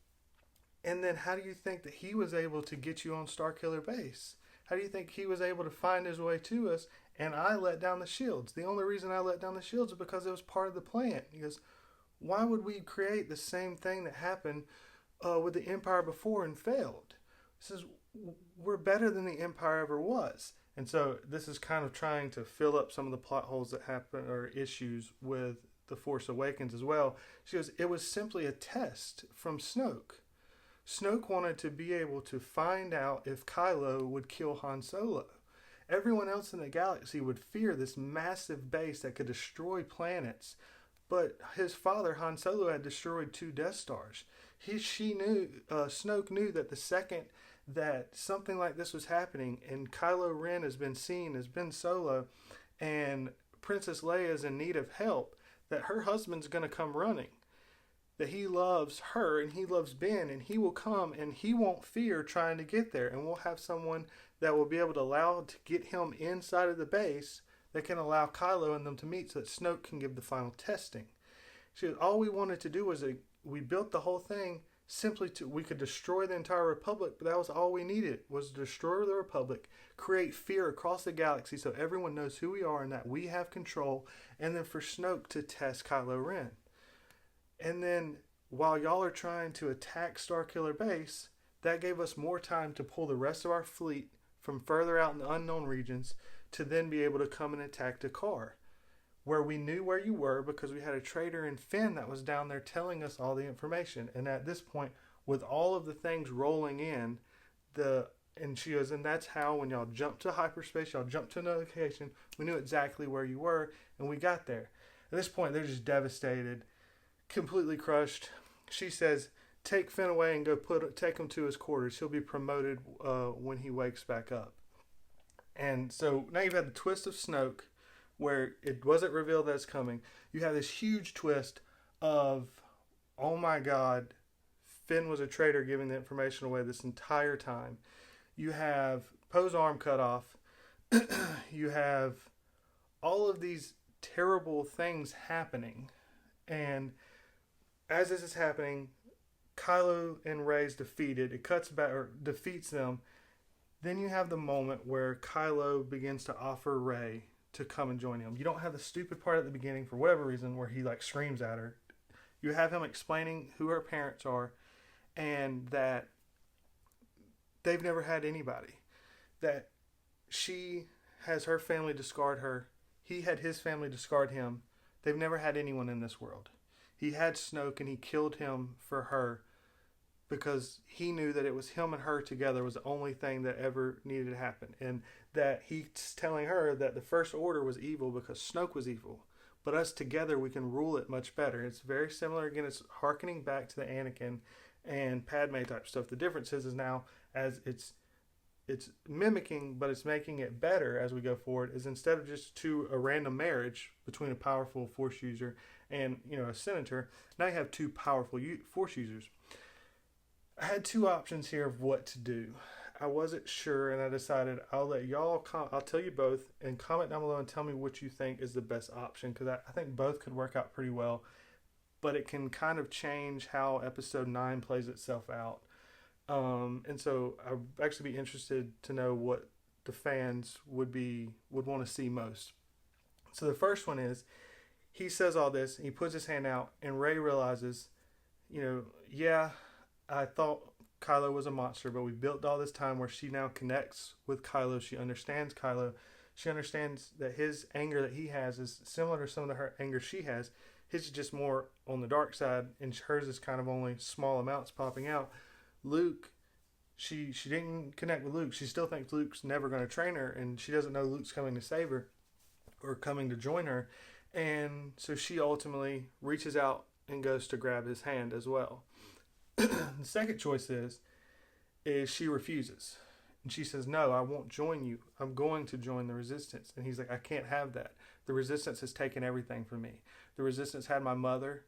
"And then how do you think that he was able to get you on Starkiller base? How do you think he was able to find his way to us? And I let down the shields. The only reason I let down the shields is because it was part of the plan." He goes, "Why would we create the same thing that happened with the Empire before and failed?" He says, "We're better than the Empire ever was." And so this is kind of trying to fill up some of the plot holes that happen, or issues with The Force Awakens as well. She goes, "It was simply a test from Snoke. Snoke wanted to be able to find out if Kylo would kill Han Solo. Everyone else in the galaxy would fear this massive base that could destroy planets, but his father, Han Solo, had destroyed 2 Death Stars. Snoke knew that the second that something like this was happening, and Kylo Ren has been seen as Ben Solo, and Princess Leia is in need of help, that her husband's going to come running. That he loves her and he loves Ben, and he will come and he won't fear trying to get there, and we'll have someone that will be able to allow to get him inside of the base that can allow Kylo and them to meet so that Snoke can give the final testing." She goes, "All we wanted to do was we built the whole thing simply we could destroy the entire Republic, but that was all we needed, was to destroy the Republic, create fear across the galaxy so everyone knows who we are and that we have control, and then for Snoke to test Kylo Ren. And then while y'all are trying to attack Starkiller Base, that gave us more time to pull the rest of our fleet from further out in the unknown regions to then be able to come and attack Dakar, where we knew where you were because we had a traitor in Finn that was down there telling us all the information. And at this point, with all of the things rolling in, and she goes, and that's how when y'all jumped to hyperspace, y'all jumped to another location, we knew exactly where you were, and we got there. At this point, they're just devastated, completely crushed. She says, "Take Finn away and go take him to his quarters. He'll be promoted when he wakes back up." And so now you've had the twist of Snoke where it wasn't revealed that it's coming. You have this huge twist of, oh my God, Finn was a traitor giving the information away this entire time. You have Poe's arm cut off. You have all of these terrible things happening. And as this is happening, Kylo and Rey's defeated. It cuts back, or defeats them. Then you have the moment where Kylo begins to offer Rey to come and join him. You don't have the stupid part at the beginning for whatever reason where he like screams at her. You have him explaining who her parents are and that they've never had anybody. That she has her family discard her. He had his family discard him. They've never had anyone in this world. He had Snoke and he killed him for her because he knew that it was him and her together was the only thing that ever needed to happen. And that he's telling her that the First Order was evil because Snoke was evil. But us together, we can rule it much better. It's very similar. Again, it's hearkening back to the Anakin and Padme type stuff. The difference is now, as it's mimicking, but it's making it better as we go forward, is instead of just a random marriage between a powerful Force user and a senator, now you have two powerful Force users. I had two options here of what to do. I wasn't sure, and I decided I'll let y'all, I'll tell you both, and comment down below and tell me what you think is the best option, because I think both could work out pretty well, but it can kind of change how episode 9 plays itself out. And so I'd actually be interested to know what the fans would want to see most. So the first one is, he says all this, he puts his hand out, and Rey realizes, yeah, I thought Kylo was a monster, but we built all this time where she now connects with Kylo. She understands Kylo. She understands that his anger that he has is similar to some of her anger she has. His is just more on the dark side, and hers is kind of only small amounts popping out. Luke, she didn't connect with Luke. She still thinks Luke's never going to train her, and she doesn't know Luke's coming to save her or coming to join her. And so she ultimately reaches out and goes to grab his hand as well. The second choice is she refuses. And she says, no, I won't join you. I'm going to join the Resistance. And he's like, I can't have that. The Resistance has taken everything from me. The Resistance had my mother.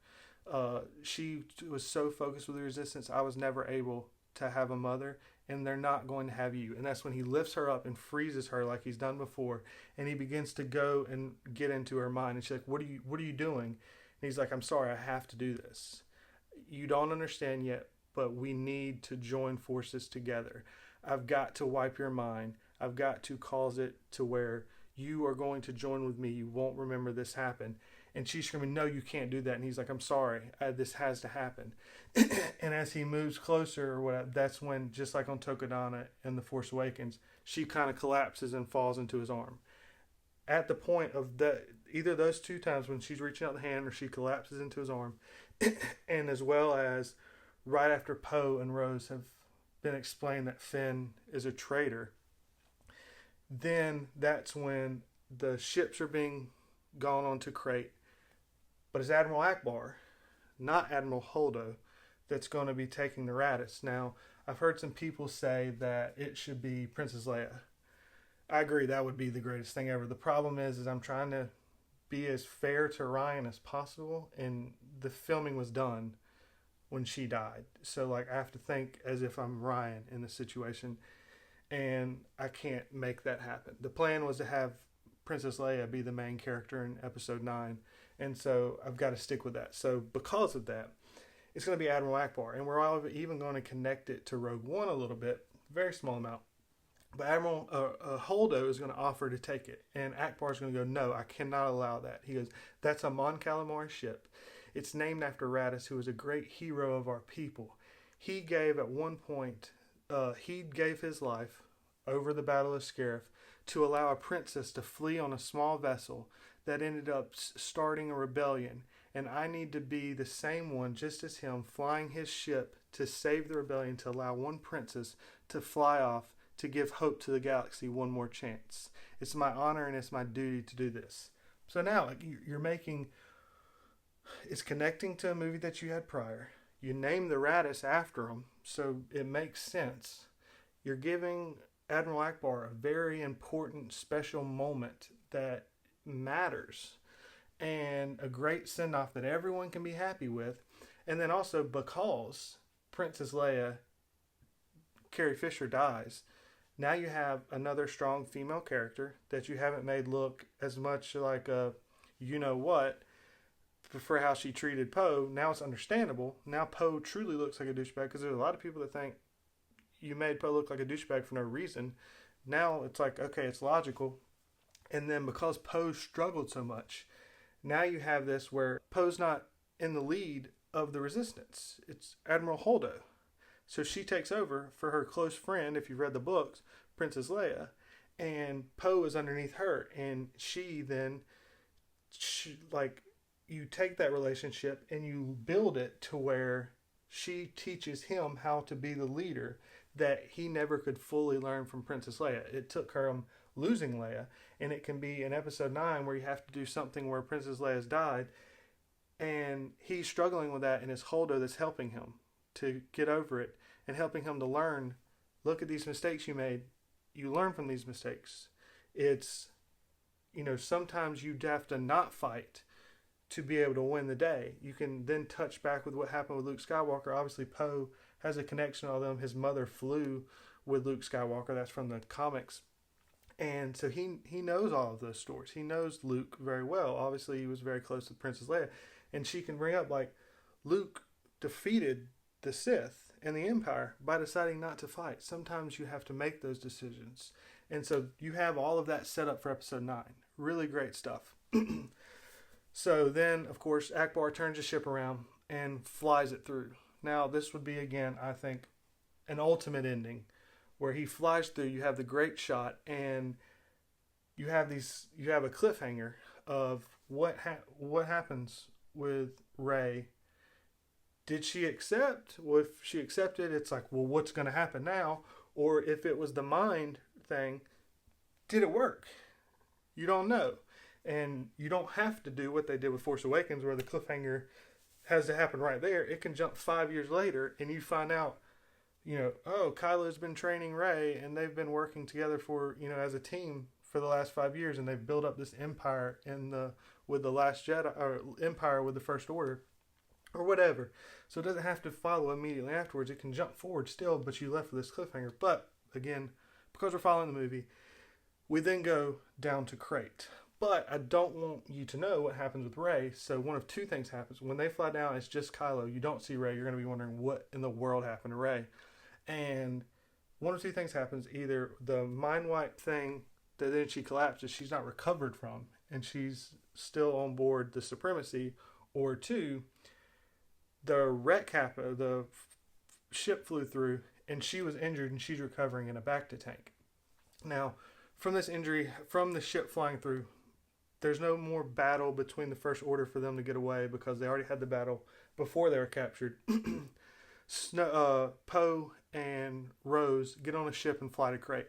She was so focused with the Resistance, I was never able to have a mother. And they're not going to have you. And that's when he lifts her up and freezes her like he's done before. And he begins to go and get into her mind. And she's like, what are you doing? And he's like, I'm sorry, I have to do this. You don't understand yet, but we need to join forces together. I've got to wipe your mind. I've got to cause it to where you are going to join with me. You won't remember this happened. And she's screaming, no, you can't do that. And he's like, I'm sorry, this has to happen. And as he moves closer, or whatever, that's when, just like on Tokadana in The Force Awakens, she kind of collapses and falls into his arm. At the point of either those two times when she's reaching out the hand or she collapses into his arm, and as well as right after Poe and Rose have been explained that Finn is a traitor, then that's when the ships are being gone on to Crate. But it's Admiral Akbar, not Admiral Holdo, that's going to be taking the Raddus. Now, I've heard some people say that it should be Princess Leia. I agree, that would be the greatest thing ever. The problem is I'm trying to be as fair to Ryan as possible, and the filming was done when she died. So like I have to think as if I'm Ryan in the situation, and I can't make that happen. The plan was to have Princess Leia be the main character in episode 9, and so I've got to stick with that. So because of that, it's going to be Admiral Akbar, and we're all even going to connect it to Rogue One a little bit, very small amount. But Admiral Holdo is going to offer to take it, and Akbar is going to go, no, I cannot allow that. He goes, that's a Mon Calamari ship. It's named after Raddus, who was a great hero of our people. He gave at one point, he gave his life over the Battle of Scarif to allow a princess to flee on a small vessel that ended up starting a rebellion. And I need to be the same one, just as him, flying his ship to save the rebellion, to allow one princess to fly off, to give hope to the galaxy one more chance. It's my honor and it's my duty to do this. So now you're making, it's connecting to a movie that you had prior. You name the Raddus after him, so it makes sense. You're giving Admiral Akbar a very important, special moment that matters, and a great send-off that everyone can be happy with. And then also because Princess Leia, Carrie Fisher, dies, now you have another strong female character that you haven't made look as much like a you-know-what for how she treated Poe. Now it's understandable. Now Poe truly looks like a douchebag, because there's a lot of people that think you made Poe look like a douchebag for no reason. Now it's like, okay, it's logical. And then because Poe struggled so much, now you have this where Poe's not in the lead of the Resistance. It's Admiral Holdo. So she takes over for her close friend, if you've read the books, Princess Leia. And Poe is underneath her. And she then, you take that relationship and you build it to where she teaches him how to be the leader that he never could fully learn from Princess Leia. It took her losing Leia, and it can be in episode 9 where you have to do something where Princess Leia's died, and he's struggling with that, and it's Holdo that's helping him to get over it and helping him to learn, look at these mistakes you made. You learn from these mistakes. It's, sometimes you have to not fight to be able to win the day. You can then touch back with what happened with Luke Skywalker. Obviously, Poe has a connection to all them. His mother flew with Luke Skywalker. That's from the comics. And so he knows all of those stories. He knows Luke very well. Obviously, he was very close to Princess Leia. And she can bring up, Luke defeated the Sith and the Empire by deciding not to fight. Sometimes you have to make those decisions. And so you have all of that set up for episode 9. Really great stuff. So then, of course, Akbar turns the ship around and flies it through. Now, this would be, again, I think, an ultimate ending where he flies through. You have the great shot, and you have a cliffhanger of what happens with Rey. Did she accept? Well, if she accepted, it's like, well, what's going to happen now? Or if it was the mind thing, did it work? You don't know. And you don't have to do what they did with Force Awakens, where the cliffhanger has to happen right there. It can jump 5 years later, and you find out, Kylo's been training Rey, and they've been working together for, as a team for the last 5 years, and they've built up this empire with the Last Jedi, or empire with the First Order, or whatever. So it doesn't have to follow immediately afterwards. It can jump forward still, but you left with this cliffhanger. But again, because we're following the movie, we then go down to Crate. But I don't want you to know what happens with Rey. So one of two things happens. When they fly down, it's just Kylo. You don't see Rey. You're going to be wondering what in the world happened to Rey. And one of two things happens. Either the mind wipe thing that then she collapses, she's not recovered from, and she's still on board the Supremacy. Or two, the wreck happened, the ship flew through, and she was injured, and she's recovering in a Bacta tank. Now, from this injury, from the ship flying through, there's no more battle between the First Order for them to get away, because they already had the battle before they were captured. Poe and Rose get on a ship and fly to Crate.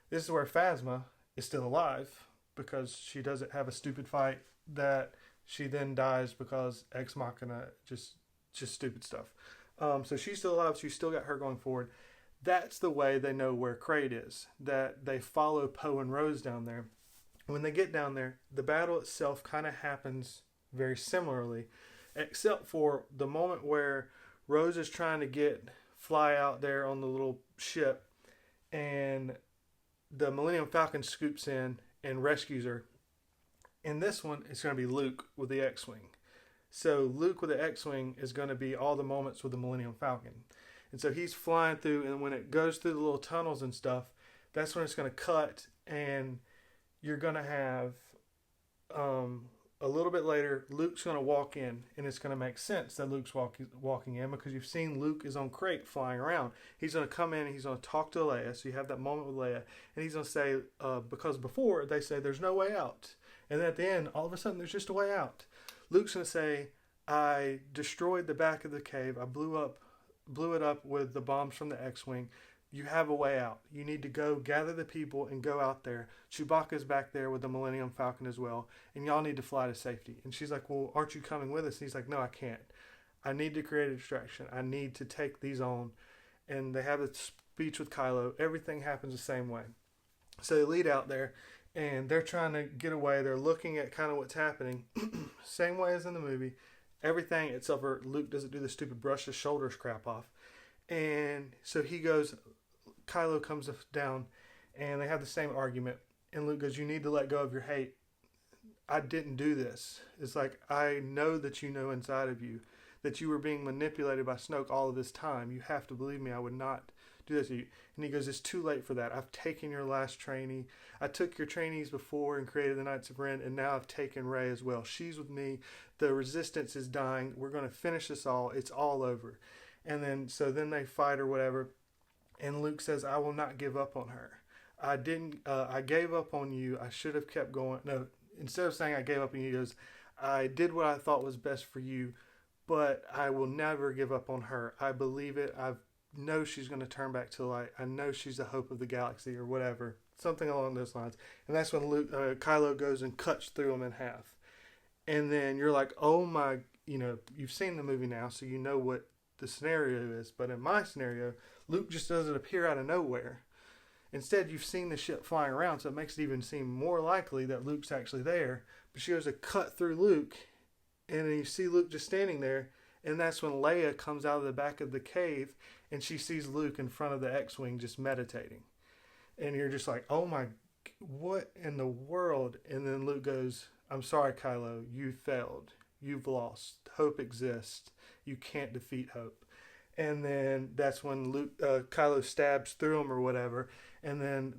This is where Phasma is still alive, because she doesn't have a stupid fight that she then dies because Ex Machina, just stupid stuff. So she's still alive. She's still got her going forward. That's the way they know where Crate is, that they follow Poe and Rose down there. When they get down there, the battle itself kind of happens very similarly, except for the moment where Rose is trying to fly out there on the little ship, and the Millennium Falcon scoops in and rescues her. In this one, it's going to be Luke with the X-Wing. So Luke with the X-Wing is going to be all the moments with the Millennium Falcon. And so he's flying through, and when it goes through the little tunnels and stuff, that's when it's going to cut, and you're going to have, a little bit later, Luke's going to walk in, and it's going to make sense that Luke's walking in, because you've seen Luke is on Crate flying around. He's going to come in, and he's going to talk to Leia, so you have that moment with Leia, and he's going to say, because before, they say there's no way out. And then at the end, all of a sudden, there's just a way out. Luke's going to say, I destroyed the back of the cave, I blew it up with the bombs from the X-Wing. You have a way out. You need to go gather the people and go out there. Chewbacca's back there with the Millennium Falcon as well, and y'all need to fly to safety. And she's like, well, aren't you coming with us? And he's like, no, I can't. I need to create a distraction. I need to take these on. And they have a speech with Kylo. Everything happens the same way. So they lead out there, and they're trying to get away. They're looking at kind of what's happening, same way as in the movie. Everything except for Luke doesn't do the stupid brush his shoulders crap off, and so he goes. Kylo comes down, and they have the same argument. And Luke goes, "You need to let go of your hate. I didn't do this. It's like, I know that you know inside of you that you were being manipulated by Snoke all of this time. You have to believe me. I would not do this to you." And he goes, "It's too late for that. I've taken your last trainee. I took your trainees before and created the Knights of Ren, and now I've taken Rey as well. She's with me. The Resistance is dying. We're going to finish this all. It's all over." And then they fight or whatever. And Luke says, "I will not give up on her. I didn't. I gave up on you. I should have kept going." No, instead of saying I gave up on you, he goes, "I did what I thought was best for you, but I will never give up on her. I believe it. I know she's going to turn back to light. I know she's the hope of the galaxy," or whatever, something along those lines. And that's when Kylo goes and cuts through him in half. And then you're like, "Oh my!" You've seen the movie now, so you know what the scenario is. But in my scenario, Luke just doesn't appear out of nowhere. Instead, you've seen the ship flying around, so it makes it even seem more likely that Luke's actually there. But she goes to cut through Luke, and then you see Luke just standing there, and that's when Leia comes out of the back of the cave, and she sees Luke in front of the X-Wing just meditating. And you're just like, "Oh my, what in the world?" And then Luke goes, "I'm sorry, Kylo, you failed. You've lost. Hope exists. You can't defeat hope." And then that's when Kylo stabs through him or whatever, and then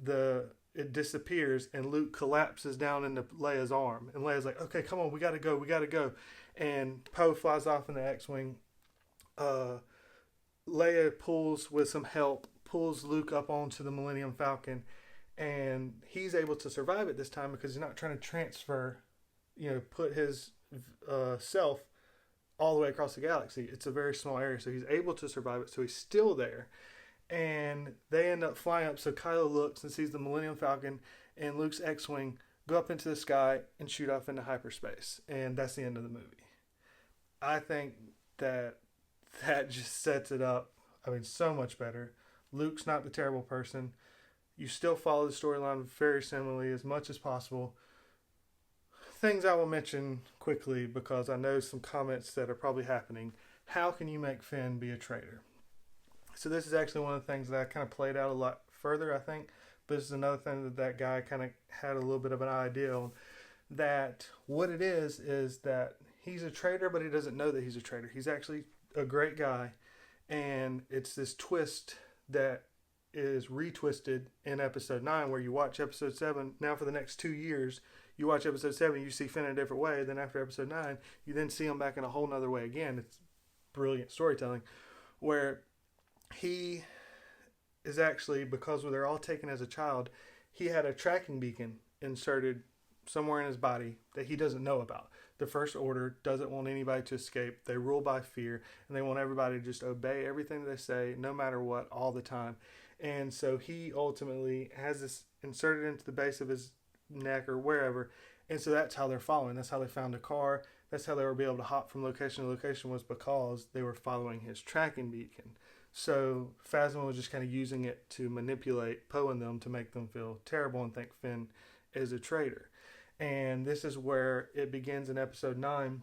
it disappears, and Luke collapses down into Leia's arm, and Leia's like, "Okay, come on, we gotta go," and Poe flies off in the X-Wing. Leia with some help, pulls Luke up onto the Millennium Falcon, and he's able to survive it this time because he's not trying to transfer, put his self all the way across the galaxy. It's a very small area, so he's able to survive it, so he's still there. And they end up flying up, so Kylo looks and sees the Millennium Falcon and Luke's X-Wing go up into the sky and shoot off into hyperspace. And that's the end of the movie. I think that just sets it up, so much better. Luke's not the terrible person. You still follow the storyline very similarly as much as possible. Things I will mention quickly because I know some comments that are probably happening. How can you make Finn be a traitor? So this is actually one of the things that I kind of played out a lot further, I think. But this is another thing that guy kind of had a little bit of an idea on. That what it is that he's a traitor, but he doesn't know that he's a traitor. He's actually a great guy. And it's this twist that is retwisted in episode 9, where you watch episode 7. Now for the next 2 years, you watch episode 7, you see Finn in a different way. Then after episode 9, you then see him back in a whole nother way again. It's brilliant storytelling, where he is actually, because they're all taken as a child, he had a tracking beacon inserted somewhere in his body that he doesn't know about. The First Order doesn't want anybody to escape. They rule by fear, and they want everybody to just obey everything they say, no matter what, all the time. And so he ultimately has this inserted into the base of his neck or wherever, and so that's how they're following. That's how they found a car. That's how they were able to hop from location to location, was because they were following his tracking beacon. So Phasma was just kind of using it to manipulate Poe and them to make them feel terrible and think Finn is a traitor. And this is where it begins in episode 9.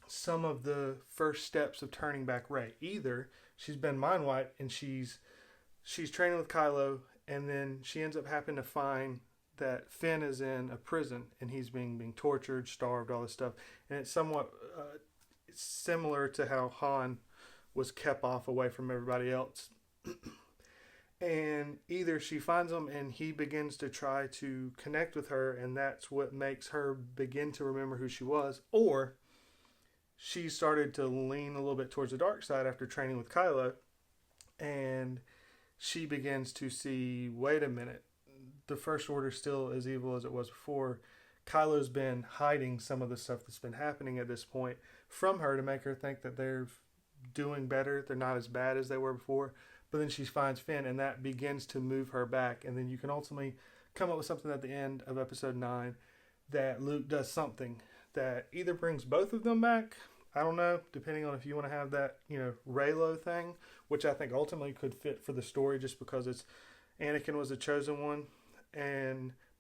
Some of the first steps of turning back Rey. Either she's been mind wiped and she's training with Kylo, and then she ends up happening to find that Finn is in a prison and he's being tortured, starved, all this stuff. And it's somewhat similar to how Han was kept off away from everybody else. And either she finds him and he begins to try to connect with her, and that's what makes her begin to remember who she was, or she started to lean a little bit towards the dark side after training with Kylo, and she begins to see, wait a minute, the First Order still as evil as it was before. Kylo's been hiding some of the stuff that's been happening at this point from her to make her think that they're doing better. They're not as bad as they were before. But then she finds Finn, and that begins to move her back. And then you can ultimately come up with something at the end of episode 9 that Luke does something that either brings both of them back. I don't know, depending on if you want to have that, Reylo thing, which I think ultimately could fit for the story just because it's Anakin was the chosen one.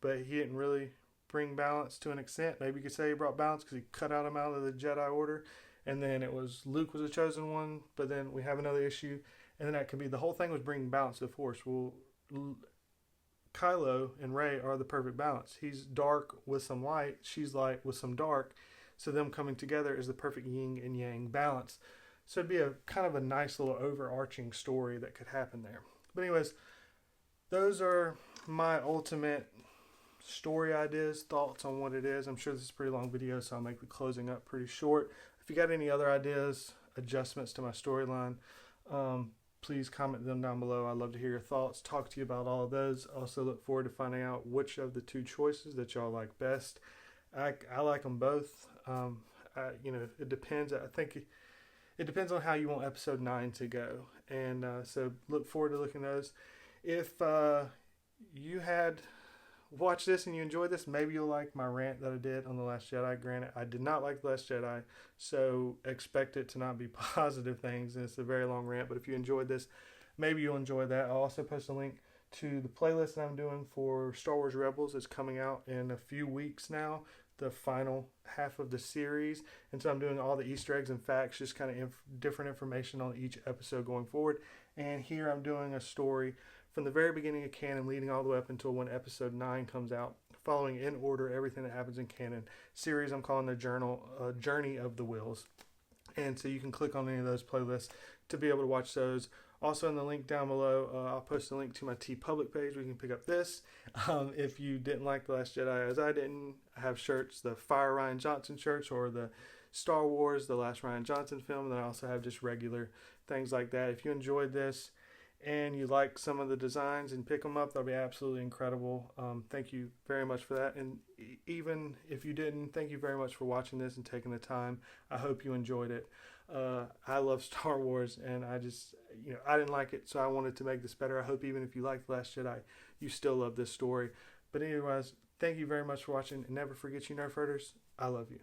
but he didn't really bring balance to an extent. Maybe you could say he brought balance because he cut out him out of the Jedi Order, and then it was Luke was the chosen one, but then we have another issue, and then that could be the whole thing was bringing balance to the Force. Well, Kylo and Rey are the perfect balance. He's dark with some light, she's light with some dark, so them coming together is the perfect yin and yang balance. So it'd be a kind of a nice little overarching story that could happen there. But anyways, those are my ultimate story ideas, thoughts on what it is. I'm sure this is a pretty long video, so I'll make the closing up pretty short. If you got any other ideas, adjustments to my storyline, please comment them down below. I'd love to hear your thoughts, talk to you about all of those. Also look forward to finding out which of the two choices that y'all like best. I like them both. It depends. I think it depends on how you want episode 9 to go. And so look forward to looking at those. If you had watched this and you enjoyed this, maybe you'll like my rant that I did on The Last Jedi. Granted, I did not like The Last Jedi, so expect it to not be positive things. And it's a very long rant, but if you enjoyed this, maybe you'll enjoy that. I'll also post a link to the playlist that I'm doing for Star Wars Rebels. It's coming out in a few weeks now, the final half of the series. And so I'm doing all the Easter eggs and facts, just kind of different information on each episode going forward. And here I'm doing a story from the very beginning of canon, leading all the way up until when episode 9 comes out, following in order everything that happens in canon. Series I'm calling the Journey of the Wills. And so you can click on any of those playlists to be able to watch those. Also in the link down below, I'll post a link to my TeePublic page where you can pick up this. If you didn't like The Last Jedi as I didn't, I have shirts, the Fire Rian Johnson shirts or the Star Wars, the Last Rian Johnson film. And then I also have just regular things like that. If you enjoyed this and you like some of the designs and pick them up, that'll be absolutely incredible. Thank you very much for that. And even if you didn't, thank you very much for watching this and taking the time. I hope you enjoyed it. I love Star Wars, and I just, I didn't like it, so I wanted to make this better. I hope even if you like The Last Jedi, you still love this story. But anyways, thank you very much for watching, and never forget, you Nerf herders, I love you.